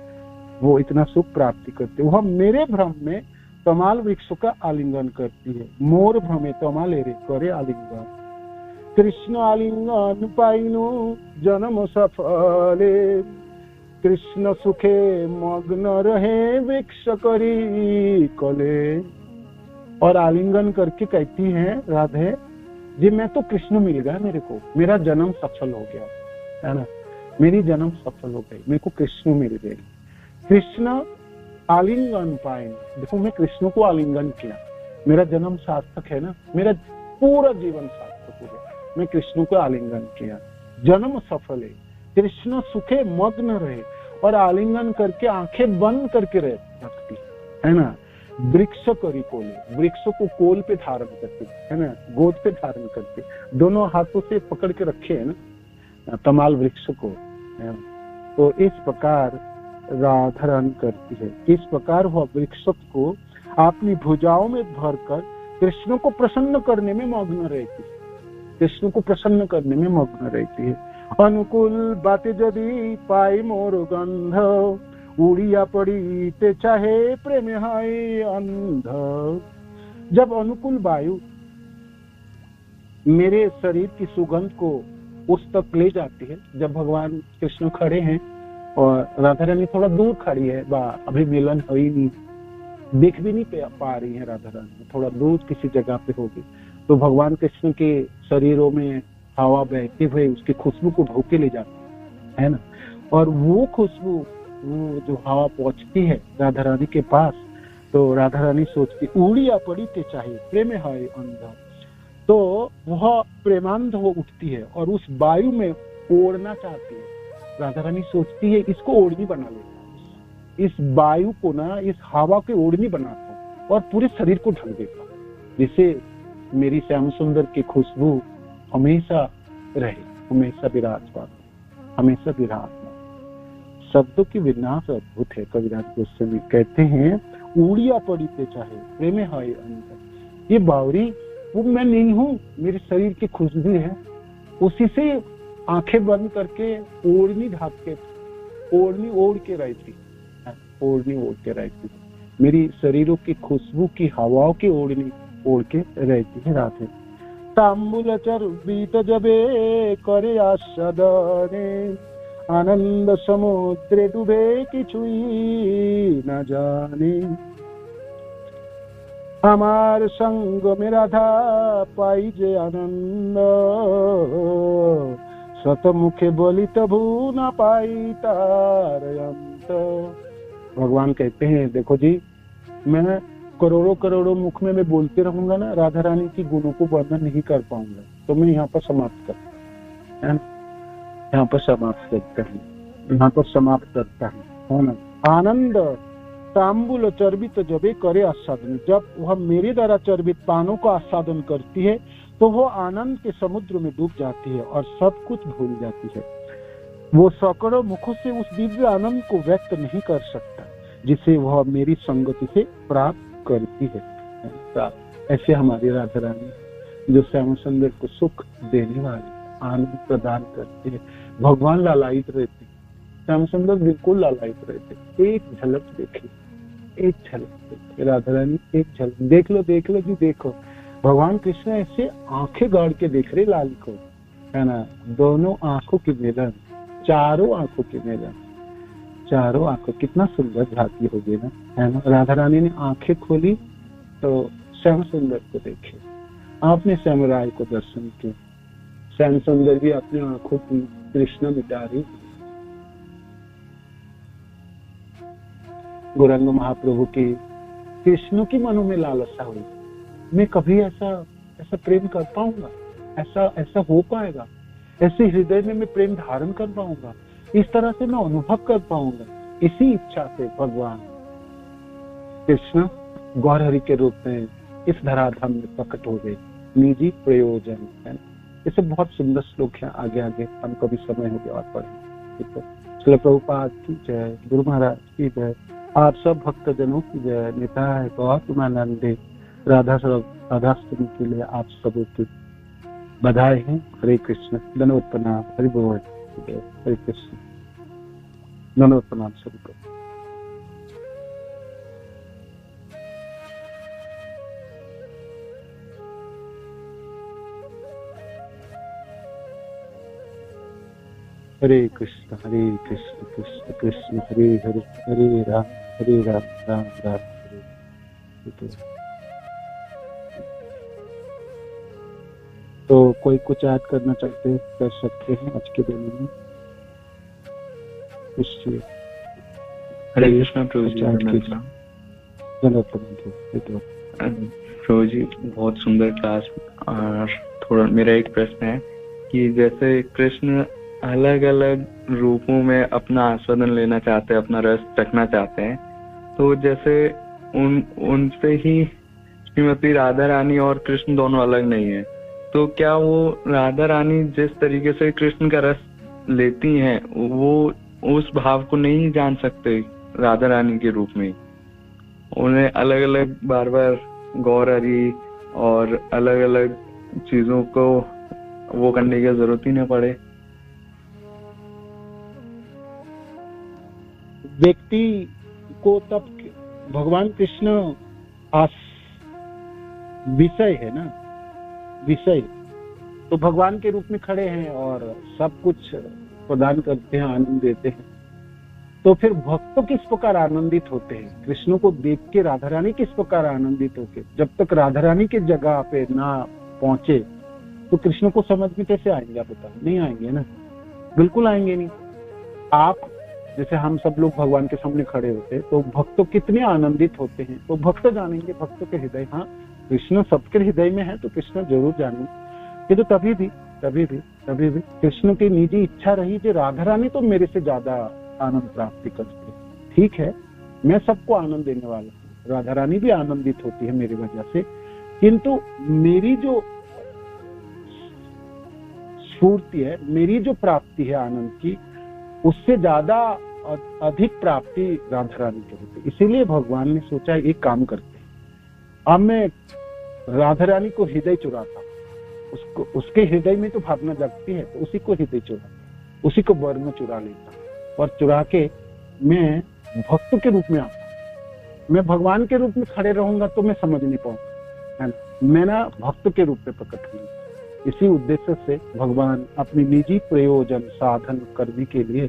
वो इतना सुख प्राप्ति करते। वह मेरे भ्रम में तमाल वृक्षों का आलिंगन करती है। मोर भ्रमे तमाल रे करे आलिंगन। कृष्ण आलिंगन पाइनु जन्म सफले, कृष्ण सुखे मग्न रहे वृक्ष करी कले। और आलिंगन करके कहती है राधे जी मैं तो कृष्ण मिल गया, मेरे को मेरा जन्म सफल हो गया, है ना, मेरी जन्म सफल हो गई, मेरे को कृष्ण मिल गए। कृष्ण आलिंगन पाए, देखो मैं कृष्ण को आलिंगन किया, मेरा जन्म सार्थक है ना, मेरा पूरा जीवन सार्थक हो गया, मैं कृष्ण को आलिंगन किया, जन्म सफल है। कृष्ण सुखे मग्न रहे, और आलिंगन करके आंखें बंद करके रखती है ना। वृक्ष करी कोले, वृक्ष को कोल पे धारण करते है ना, गोद पे धारण करते, दोनों हाथों से पकड़ के रखे है ना तमाल वृक्ष को, है ना? तो इस प्रकार राधा रानी करती है। इस प्रकार वह वृक्ष को अपनी भुजाओं में भरकर कृष्ण को प्रसन्न करने में मग्न रहती है, कृष्ण को प्रसन्न करने में मग्न रहती है। अनुकूल बातें यदि पाई मोर गंध, उड़िया पड़ी ते चाहे प्रेम हाय अंध। जब अनुकूल वायु मेरे शरीर की सुगंध को उस तक ले जाती है, जब भगवान कृष्ण खड़े हैं और राधा रानी थोड़ा दूर खड़ी है, अभी मिलन हो ही नहीं, देख भी नहीं पा रही है राधा रानी, थोड़ा दूर किसी जगह पे होगी, तो भगवान कृष्ण के शरीरों में हवा बहते हुए उसकी खुशबू को ढोके ले जाती है ना। और वो खुशबू, वो जो हवा पहुंचती है राधा रानी के पास, तो राधा रानी सोचती उड़िया पड़ी ते चाहिए प्रेम है अंधा, तो वह प्रेमांध हो उठती है और उस वायु में ओढ़ना चाहती है। राधा रानी सोचती है इसको ओढ़नी बना लेता, इस वायु को ना, इस हवा के ओढ़नी बनाता और पूरे शरीर को ढक देता, जिससे मेरी श्याम सुंदर की खुशबू हमेशा रहे, हमेशा विराजमान, हमेशा विराजमान। शब्दों की विन्यास अद्भुत है। कविराज गोस्वामी कहते हैं उड़िया पड़ी पे चाहे प्रेम है अंदर, ये बावरी वो मैं नहीं हूँ, मेरे शरीर की खुशबू है, उसी से आंखें बंद करके ओढ़नी ढाक के, ओढ़नी ओढ़ के रहती, ओढ़नी ओढ़ के रहती, मेरी शरीरों की खुशबू की हवाओं की ओढ़नी ओढ़ के रहती है राधे। तांबुल चर्बित जबे करे आस्वादने, आनंद समुद्रे डूबे किछुई न जाने। আমার সঙ্গমে রাধা পাই যে আনন্দ, শতমুখে বলি তবু না পাই তার अंत। भगवान कहते हैं देखो जी, मैं करोड़ों करोड़ों मुख में मैं बोलते रहूंगा ना, राधा रानी की गुणों को वर्णन नहीं कर पाऊंगा, तो मैं यहाँ पर समाप्त करता हूँ, यहाँ पर समाप्त करता हूँ, यहाँ पर समाप्त करता हूँ ना। आनंद तांबुल चर्बित जबे करे आस्वादन, जब वह मेरे द्वारा चर्बित पानों का आस्वादन करती है तो वह आनंद के समुद्र में डूब जाती है और सब कुछ भूल जाती है। वो सैकड़ों मुखों से उस दिव्य आनंद को व्यक्त नहीं कर सकता जिसे वह मेरी संगति से प्राप्त करती है। ऐसे हमारी राधा रानी जो श्याम सुंदर को सुख देने वाली, आनंद प्रदान करती है। भगवान लालायित रहते, श्याम सुंदर बिल्कुल लालायित रहते। एक झलक देखिए, एक झलक देखिए राधा रानी, एक झलक देख लो, देख लो जी, देखो भगवान कृष्ण ऐसे आंखें गाड़ के देख रहे लाली को, है ना, दोनों आंखों की मिलन, चारों आंखों की मिलन, चारों आंखों, कितना सुंदर झांकी होगी ना, है ना। राधा रानी ने आंखें खोली तो श्याम सुंदर को देखे, आपने श्याम राय को दर्शन किया, श्याम सुंदर भी अपनी आंखों की कृष्ण मिटा रही। गौरांग महाप्रभु की कृष्ण की मनों में लालसा हुई, मैं कभी ऐसा प्रेम कर पाऊंगा, ऐसा हो पाएगा, ऐसे हृदय में मैं प्रेम धारण कर पाऊंगा, इस तरह से मैं अनुभव कर पाऊंगा। इसी इच्छा से भगवान कृष्ण गौर हरि के रूप में इस धराधाम में प्रकट हो गए, निजी प्रयोजन है। इसे बहुत सुंदर श्लोक है, आगे आगे हम कभी समय हो गया और पढ़ेंगे। श्रील प्रभुपाद की जय, गुरु महाराज की जय, आप सब भक्तजनों की जय, निताय गौतमानंदे राधाष्टमी के लिए आप सबों की बधाई है। हरे कृष्ण, धन्यवाद, प्रणाम, हरि बोल, हरे कृष्ण, धन्यवाद, प्रणाम सभी को। हरे कृष्ण कृष्ण कृष्ण हरे हरे, हरे राम राम राम हरे। तो कोई कुछ ऐड करना चाहते कर सकते हैं आज के दिन में। हरे कृष्ण प्रभु जी, प्रभु जी बहुत सुंदर क्लास। और थोड़ा मेरा एक प्रश्न है कि जैसे कृष्ण अलग अलग रूपों में अपना आस्वादन लेना चाहते हैं, अपना रस चखना चाहते हैं, तो जैसे उनसे ही श्रीमती राधा रानी और कृष्ण दोनों अलग नहीं है, तो क्या वो राधा रानी जिस तरीके से कृष्ण का रस लेती हैं वो उस भाव को नहीं जान सकते राधा रानी के रूप में? उन्हें अलग अलग बार बार गौर हरि और अलग अलग चीजों को वो करने की जरूरत ही न पड़े। व्यक्ति को तब भगवान कृष्ण विषय है ना, विषय तो भगवान के रूप में खड़े हैं और सब कुछ प्रदान करते हैं, आनंद देते हैं। तो फिर भक्त तो किस प्रकार आनंदित होते हैं? कृष्ण को देख के राधा रानी किस प्रकार आनंदित होते? जब तक राधा रानी की जगह पे ना पहुंचे तो कृष्ण को समझ में कैसे आएंगे? आप बताओ, नहीं आएंगे ना, बिल्कुल आएंगे नहीं। आप जैसे हम सब लोग भगवान के सामने खड़े होते हैं तो भक्त कितने आनंदित होते हैं, तो भक्त जानेंगे, भक्त के हृदय। हाँ, कृष्ण सबके हृदय में है तो कृष्ण जरूर जानेंगे। किंतु तभी भी कृष्ण की निजी इच्छा रही कि राधा रानी तो मेरे से ज्यादा आनंद प्राप्ति करती है। ठीक है, मैं सबको आनंद देने वाला हूँ, राधा रानी भी आनंदित होती है मेरी वजह से, किंतु मेरी जो स्फूर्ति है, मेरी जो प्राप्ति है आनंद की, उससे ज्यादा अधिक प्राप्ति राधा रानी के होती। इसीलिए भगवान ने सोचा एक काम करते हैं, अब मैं राधा रानी को हृदय चुराता, उसको उसके हृदय में तो भावना जगती है, तो उसी को हृदय चुराता, उसी को वर में चुरा लेता और चुरा के मैं भक्त के रूप में आता। मैं भगवान के रूप में खड़े रहूंगा तो मैं समझ नहीं पाऊंगा, है ना, मैं ना भक्त के रूप में प्रकट हूँ। इसी उद्देश्य से भगवान अपनी निजी प्रयोजन साधन करने के लिए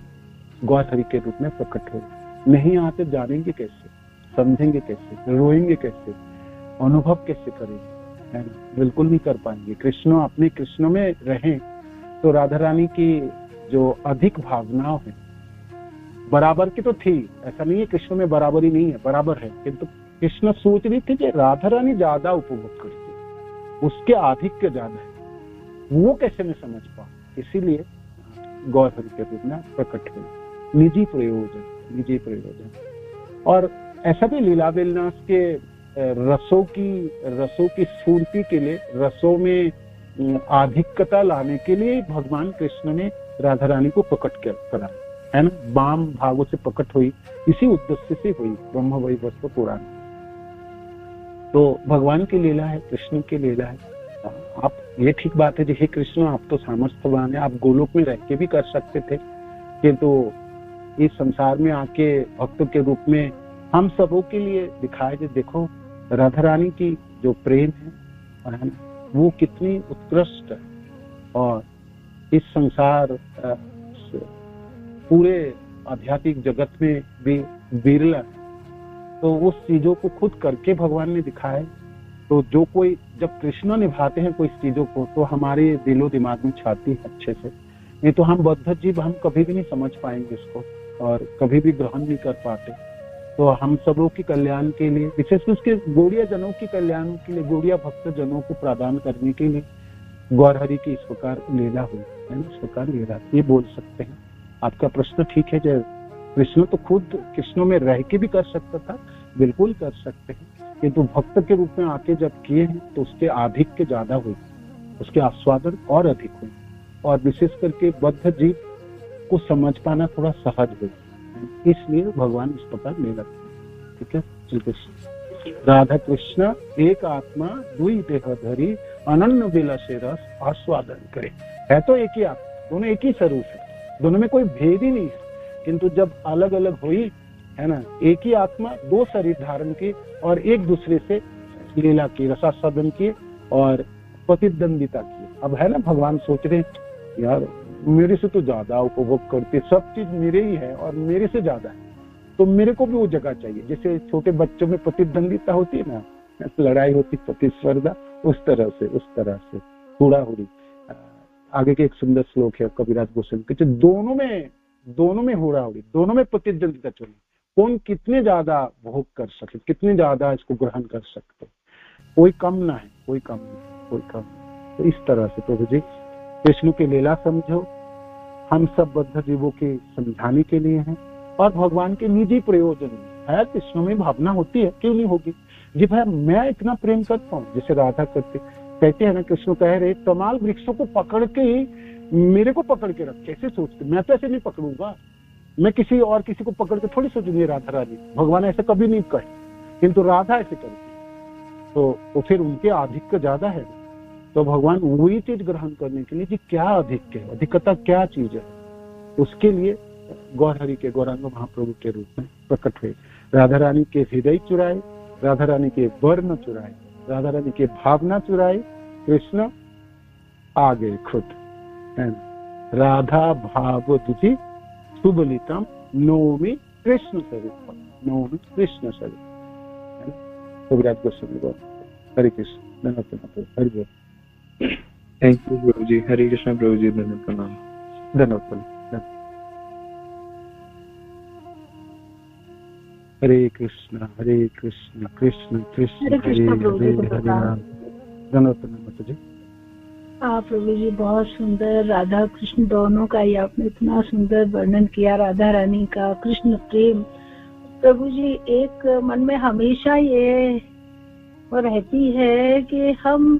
गौर हरि के रूप में प्रकट हुए। नहीं आते जानेंगे कैसे, समझेंगे कैसे, रोएंगे कैसे, अनुभव कैसे करेंगे, है ना, बिल्कुल नहीं कर पाएंगे। कृष्ण अपने कृष्ण में रहें तो राधा रानी की जो अधिक भावनाओं है, बराबर की तो थी, ऐसा नहीं है कृष्ण में बराबरी नहीं है, बराबर है, किंतु कृष्ण सोच रही थी कि राधा रानी ज्यादा उपभोग करती, उसके आधिक्य ज्यादा है, वो कैसे मैं समझ पाऊं। इसीलिए गौर हरि के रूप में प्रकट हुए। निजी प्रयोजन। और ऐसा भी लीला विलास के रसों की स्फूर्ति के लिए, रसों में आधिक्यता लाने के लिए भगवान कृष्ण ने राधा रानी को प्रकट करा, है ना, वाम भागों से प्रकट हुई, इसी उद्देश्य से हुई ब्रह्म वैवर्त पुराण। तो भगवान की लीला है, कृष्ण की लीला है। आप ये ठीक बात है जी, हे कृष्ण आप तो सामर्थ्यवान है, आप गोलोक में रह के भी कर सकते थे, किंतु इस संसार में आके भक्त के रूप में हम सबों के लिए दिखाए कि देखो राधा रानी की जो प्रेम है ना, वो कितनी उत्कृष्ट है और इस संसार पूरे आध्यात्मिक जगत में भी विरला है। तो उस चीजों को खुद करके भगवान ने दिखाया। तो जो कोई जब कृष्ण निभाते हैं कोई चीजों को तो हमारे दिलो दिमाग में छाती है अच्छे से, नहीं तो हम बद्ध जीव हम कभी भी नहीं समझ पाएंगे इसको और कभी भी ग्रहण नहीं कर पाते। तो हम सबों के कल्याण के लिए, विशेष उसके गौड़िया जनों के कल्याण के लिए, गौड़िया भक्त जनों को प्रदान करने के लिए गौर हरि की इस प्रकार लीला हुई है, इस प्रकार लीला, ये बोल सकते हैं। आपका प्रश्न ठीक है, जब कृष्ण तो खुद कृष्ण में रह के भी कर सकता था, बिल्कुल कर सकते हैं, किंतु भक्त के रूप में आके जब किए हैं तो उसके आधिक्य ज्यादा हुई, उसके आस्वादन और अधिक हुए और विशेष करके बद्ध जीव को समझ पाना थोड़ा सहज हुई, इसलिए भगवान इस प्रकार ले लगते हैं। ठीक है, श्री कृष्ण। राधा कृष्ण एक आत्मा दुई देह धरी अनन्य विलसे रस आस्वादन करे। है तो एक ही आत्मा, दोनों एक ही स्वरूप है, दोनों में कोई भेद ही नहीं है, किंतु जब अलग अलग हुई है ना, एक ही आत्मा दो शरीर धारण की और एक दूसरे से लीला की, रसास्वादन की और प्रतिद्वंदिता की। अब है ना, भगवान सोच रहे यार मेरे से तो ज्यादा उपभोग करते, सब चीज मेरे ही है और मेरे से ज्यादा है, तो मेरे को भी वो जगह चाहिए। जैसे छोटे बच्चों में प्रतिद्वंदिता होती है ना, लड़ाई होती, प्रतिस्पर्धा, उस तरह से हुड़ाहुड़ी। आगे के एक सुंदर श्लोक है कविराज गोस्वामी के, दोनों में हुड़ाहुड़ी, दोनों में प्रतिद्वंदिता चली, कौन कितने ज्यादा भोग कर सके, कितने ज्यादा इसको ग्रहण कर सकते, कोई कम ना है, कोई कम नहीं। तो इस तरह से प्रभु जी विष्णु की लीला समझो, हम सब बद्ध जीवों के समझाने के लिए हैं और भगवान के निजी प्रयोजन है। कृष्ण में भावना होती है, क्यों नहीं होगी जी भाई, मैं इतना प्रेम करता हूँ जैसे राधा करते, कहते हैं ना, कृष्ण कह रहे तमाल वृक्षों को पकड़ के मेरे को पकड़ के रख, कैसे सोचते, मैं तो ऐसे नहीं पकड़ूंगा, मैं किसी और किसी को पकड़ के थोड़ी सोचूंगी राधा रानी। भगवान ऐसे कभी नहीं कहे, किंतु राधा ऐसे करती, तो फिर उनके आधिक्य ज्यादा है। तो भगवान वही चीज ग्रहण करने के लिए जी क्या अधिक है, अधिकता क्या चीज है, उसके लिए गौरहरि के गौरांग महाप्रभु के रूप में प्रकट हुए। राधा रानी के हृदय चुराए, राधा रानी के वर्ण चुराए, राधा रानी के भावना चुराए, कृष्ण आ गए खुद। राधा भाव दुधि सुबलितम नौमी कृष्ण स्वरूप, नौमी कृष्ण स्वरूप। कविराज गोस्वामी, हरे कृष्ण, धन्यवाद, हरि बोल। थैंक यू प्रभु जी, हरे कृष्ण प्रभु जी, धन्यवाद, प्रणाम, धन्यवाद। हरे कृष्ण कृष्ण कृष्ण हरे हरे राम। धन्यवाद जी। प्रभु जी बहुत सुंदर, राधा कृष्ण दोनों का ही आपने इतना सुंदर वर्णन किया, राधा रानी का, कृष्ण प्रेम। प्रभु जी एक मन में हमेशा ये वो रहती है कि हम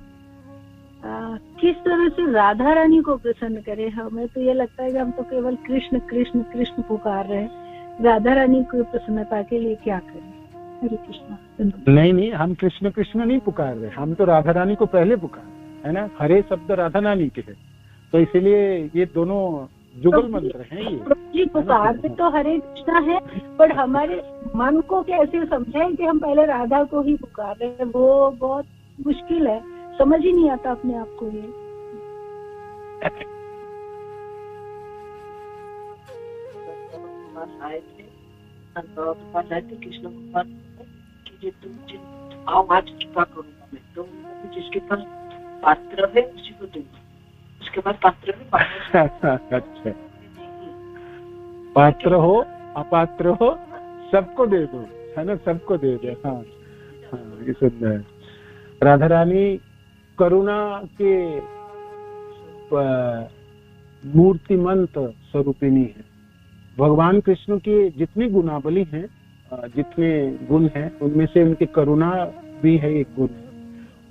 किस तरह से राधा रानी को प्रसन्न करें। हमें तो ये लगता है कि हम तो केवल कृष्ण कृष्ण कृष्ण पुकार रहे हैं, राधा रानी को प्रसन्नता के लिए क्या करें। हरे कृष्ण। नहीं, हम कृष्ण कृष्ण नहीं पुकार रहे, हम तो राधा रानी को पहले पुकार, है ना, हरे शब्द राधा रानी के है, तो इसीलिए ये दोनों जुगल मंत्र हैं। ये पुकार तो हरे कृष्णा है, पर हमारे मन को कैसे समझाएं कि हम पहले राधा को ही पुकार रहे हैं, वो बहुत मुश्किल है, समझ ही नहीं आता अपने आप को। ये आए थे कृष्ण भगवान कि तुम आओ आज कृपा करूंगा मैं, तो जिसके पास पात्र है उसी को दूंगा, उसके बाद पात्र है अच्छा, पात्र हो अपात्र हो सबको दे दो, है ना, सबको दे दो। हाँ, ये सुंदर है। राधा रानी करुणा के मूर्तिमंत स्वरूपिणी है। भगवान कृष्ण की जितनी गुणावली है, जितने गुण हैं, उनमें से उनकी करुणा भी है एक गुण है।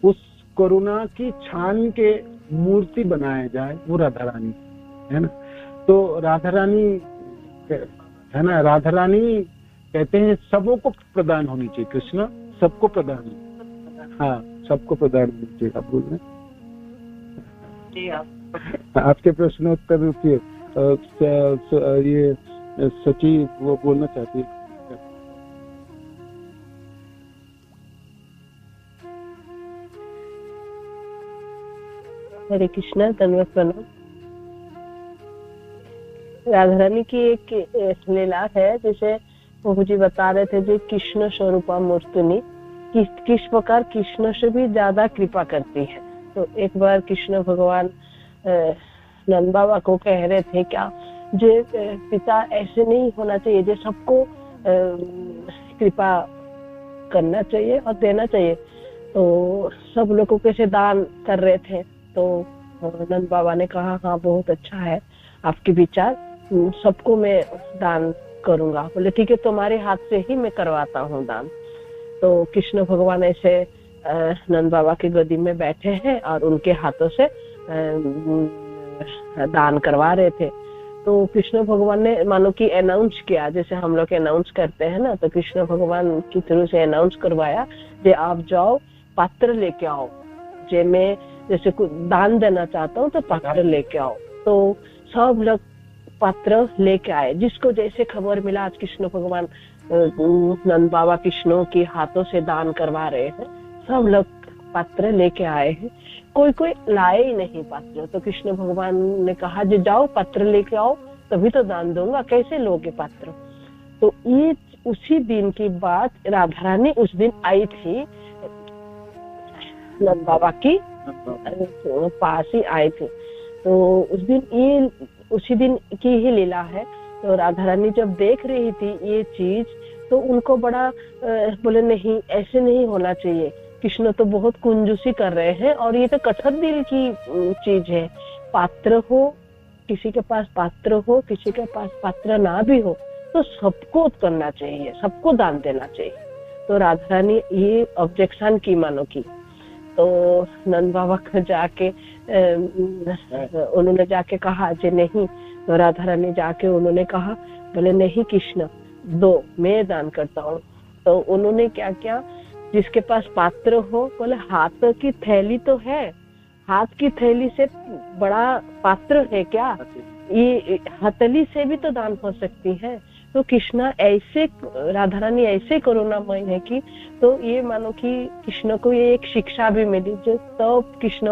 उस करुणा की छान के मूर्ति बनाया जाए वो राधा रानी है ना। तो राधा रानी है ना, राधा रानी कहते हैं सबों को प्रदान होनी चाहिए, कृष्ण सबको प्रदान, हाँ सबको प्रदान होनी चाहिए। आप बोल रहे आपके प्रश्नोत्तर रुकिए, ये सची वो बोलना चाहती है। हरे कृष्ण, धन्यवाद, प्रणाम। राधा रानी की एक लीला है, जैसे प्रभु जी बता रहे थे, जो कृष्ण स्वरूपा मूर्तिनी किस प्रकार कृष्ण से भी ज्यादा कृपा करती है। तो एक बार कृष्ण भगवान नंद बाबा को कह रहे थे, क्या जो पिता ऐसे नहीं होना चाहिए, जो सबको कृपा करना चाहिए और देना चाहिए। तो सब लोगों कैसे दान कर रहे थे, तो नंद बाबा ने कहा हाँ बहुत अच्छा है आपके विचार, सबको मैं दान करूंगा। बोले ठीक है, तुम्हारे हाथ से ही मैं करवाता हूँ दान। तो कृष्ण भगवान ऐसे नंद बाबा की गोदी में बैठे हैं और उनके हाथों से दान करवा रहे थे। तो कृष्ण भगवान ने मानो कि अनाउंस किया, जैसे हम लोग अनाउंस करते हैं ना, तो कृष्ण भगवान की थ्रू से अनाउंस करवाया जे आप जाओ पात्र लेके आओ, जे मैं जैसे कुछ दान देना चाहता हूँ तो पात्र लेके आओ। तो सब लोग पात्र लेके आए, जिसको जैसे खबर मिला आज कृष्ण भगवान नंद बाबा कृष्णों के हाथों से दान करवा रहे हैं, सब लोग पात्र लेके आए हैं। कोई कोई लाए ही नहीं पात्र, तो कृष्ण भगवान ने कहा जो जाओ पात्र लेके आओ तभी तो दान दूंगा, कैसे लोगे पात्र। तो ये उसी दिन की बात, राधा रानी उस दिन आई थी नंद बाबा की पास ही आए थे। तो उस दिन ये उसी दिन की ही लीला है। तो राधा रानी जब देख रही थी ये चीज तो उनको बड़ा बोले नहीं ऐसे नहीं होना चाहिए, कृष्ण तो बहुत कंजूसी कर रहे हैं और ये तो कठोर दिल की चीज है। पात्र हो, किसी के पास पात्र हो, किसी के पास पात्र ना भी हो तो सबको करना चाहिए, सबको दान देना चाहिए। तो राधा रानी ये ऑब्जेक्शन की मानो की, तो नंद बाबा को जाके उन्होंने जाके कहा जे नहीं, तो राधा रानी जाके उन्होंने कहा बोले नहीं कृष्ण दो, मैं दान करता हूँ। तो उन्होंने क्या किया, जिसके पास पात्र हो बोले हाथ की थैली तो है, हाथ की थैली से बड़ा पात्र है क्या, ये हथेली से भी तो दान हो सकती है। तो कृष्णा ऐसे, राधा रानी ऐसे करुणामय है कि तो ये मानो कि कृष्ण को ये एक शिक्षा भी मिली, जो तो कृष्ण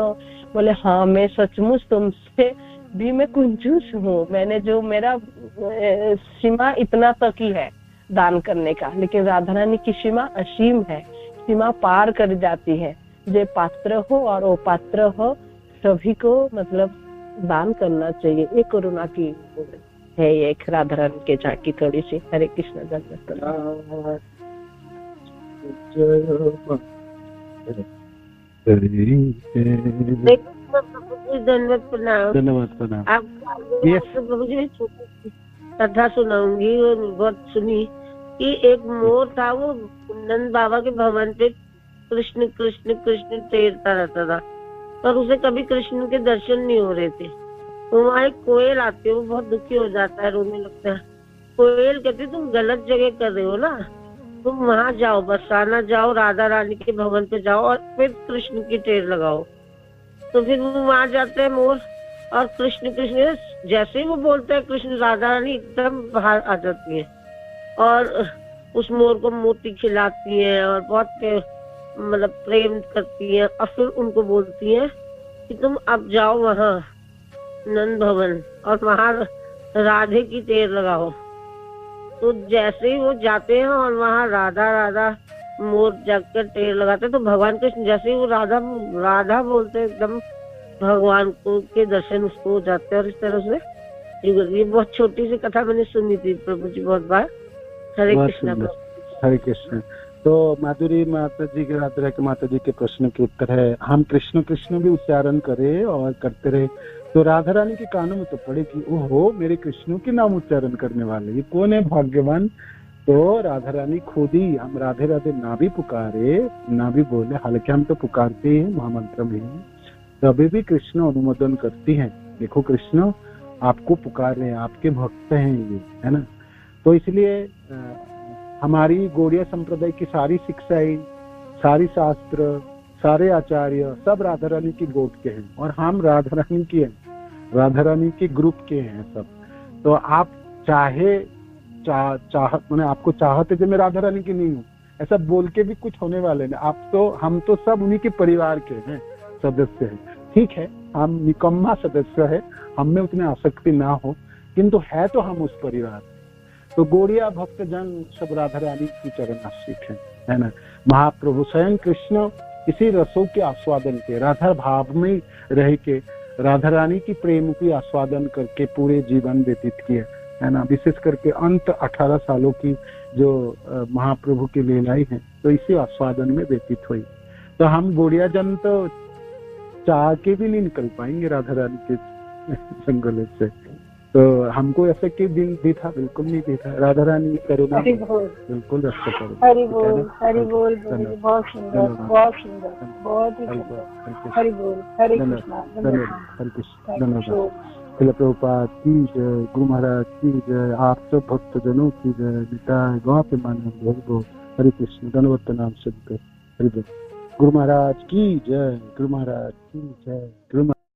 बोले हाँ मैं सचमुच तुमसे भी मैं कंजूस हूँ, मैंने जो मेरा सीमा इतना तक ही है दान करने का, लेकिन राधा रानी की सीमा असीम है, सीमा पार कर जाती है। जो पात्र हो और वो पात्र हो सभी को मतलब दान करना चाहिए। ये करुणा की है एक राधा रानी के झांकी थोड़ी सी। हरे कृष्ण धन्यवाद प्रणाम। धन्यवाद प्रणाम। आप कथा सुनाऊंगी और बहुत सुनी कि एक मोर था, वो नंद बाबा के भवन पे कृष्ण कृष्ण कृष्ण तैरता रहता था, पर उसे कभी कृष्ण के दर्शन नहीं हो रहे थे। तो वहाँ एक कोयल आती है, वो बहुत दुखी हो जाता है, रोने लगता है। कोयल कहती तुम गलत जगह कर रहे हो ना, तुम वहाँ जाओ, बरसाना जाओ, राधा रानी के भवन पे जाओ और फिर कृष्ण की टेर लगाओ। तो फिर वो वहाँ जाते हैं मोर, और कृष्ण कृष्ण जैसे ही वो बोलते हैं कृष्ण, राधा रानी एकदम बाहर आ जाती है और उस मोर को मोती खिलाती है और बहुत मतलब प्रेम करती है, और फिर उनको बोलती है कि तुम अब जाओ वहाँ नंद भवन और वहाँ राधे की टेर लगाओ। तो जैसे ही वो जाते हैं और वहाँ राधा राधा मोर जाकर टेर लगाते, तो भगवान कृष्ण जैसे ही वो राधा राधा बोलते एकदम भगवान को के दर्शन उसको हो जाते हैं। और इस तरह से ये बहुत छोटी सी कथा मैंने सुनी थी प्रभु जी बहुत बार। हरे कृष्ण। हरे कृष्ण। तो माधुरी माता जी के राधा के माता जी के प्रश्न के उत्तर है, हम कृष्ण कृष्ण भी उच्चारण करें और करते रहे तो राधा रानी के कानों में तो पड़े कि ओहो मेरे कृष्ण के नाम उच्चारण करने वाले ये कौन है भाग्यवान। तो राधा रानी खुद ही, हम राधे राधे ना भी पुकारे ना भी बोले, हालांकि हम तो पुकारते हैं महामंत्र में, तभी भी कृष्ण अनुमोदन करती हैं। देखो कृष्ण आपको पुकार रहे हैं, आपके भक्त हैं ये, है ना। तो इसलिए हमारी गौड़िया संप्रदाय की सारी शिक्षाएं, सारी शास्त्र, सारे आचार्य सब राधा रानी की गोद के हैं और हम राधा रानी की हैं, राधा रानी के ग्रुप के हैं सब। तो आप चाहे मैंने आपको चाहते थे मैं राधा रानी की नहीं हूँ ऐसा बोल के भी कुछ होने वाले नहीं। आप तो, हम तो सब उन्हीं के परिवार के हैं, सदस्य हैं। ठीक है हम निकम्मा सदस्य है, हम में उतनी आसक्ति ना हो, किंतु है तो हम उस परिवार। तो गौड़िया भक्त जन सब राधा रानी की चरण आश्रित है ना। महाप्रभु स्वयं कृष्ण इसी रसों के आस्वादन के, राधा भाव में रह के राधा रानी की प्रेम की आस्वादन करके पूरे जीवन व्यतीत किए, है ना। विशेष करके अंत 18 सालों की जो महाप्रभु की लीलाएं हैं तो इसी आस्वादन में व्यतीत हुई। तो हम गौड़िया जन तो चाह के भी नहीं निकल पाएंगे राधा रानी के जंगल से। तो हमको ऐसे कि दिन भी था, बिल्कुल नहीं भी था। राधा रानी करुणा बिल्कुल रक्षा करो। हरि बोल, हरि बोल। बहुत सुंदर, बहुत सुंदर, बहुत ही सुंदर। हरि बोल, हरे कृष्णा। हरे कृष्ण। धन्यवाद। शिल प्रभुपाद की जय, गुरु महाराज की जय, आप सब भक्त जनों की जय, निताय गौ पे मानव हरि बोल, हरे कृष्ण धनवत नाम सदकर हरि बोल। गुरु महाराज की जय, गुरु महाराज की जय, गुरु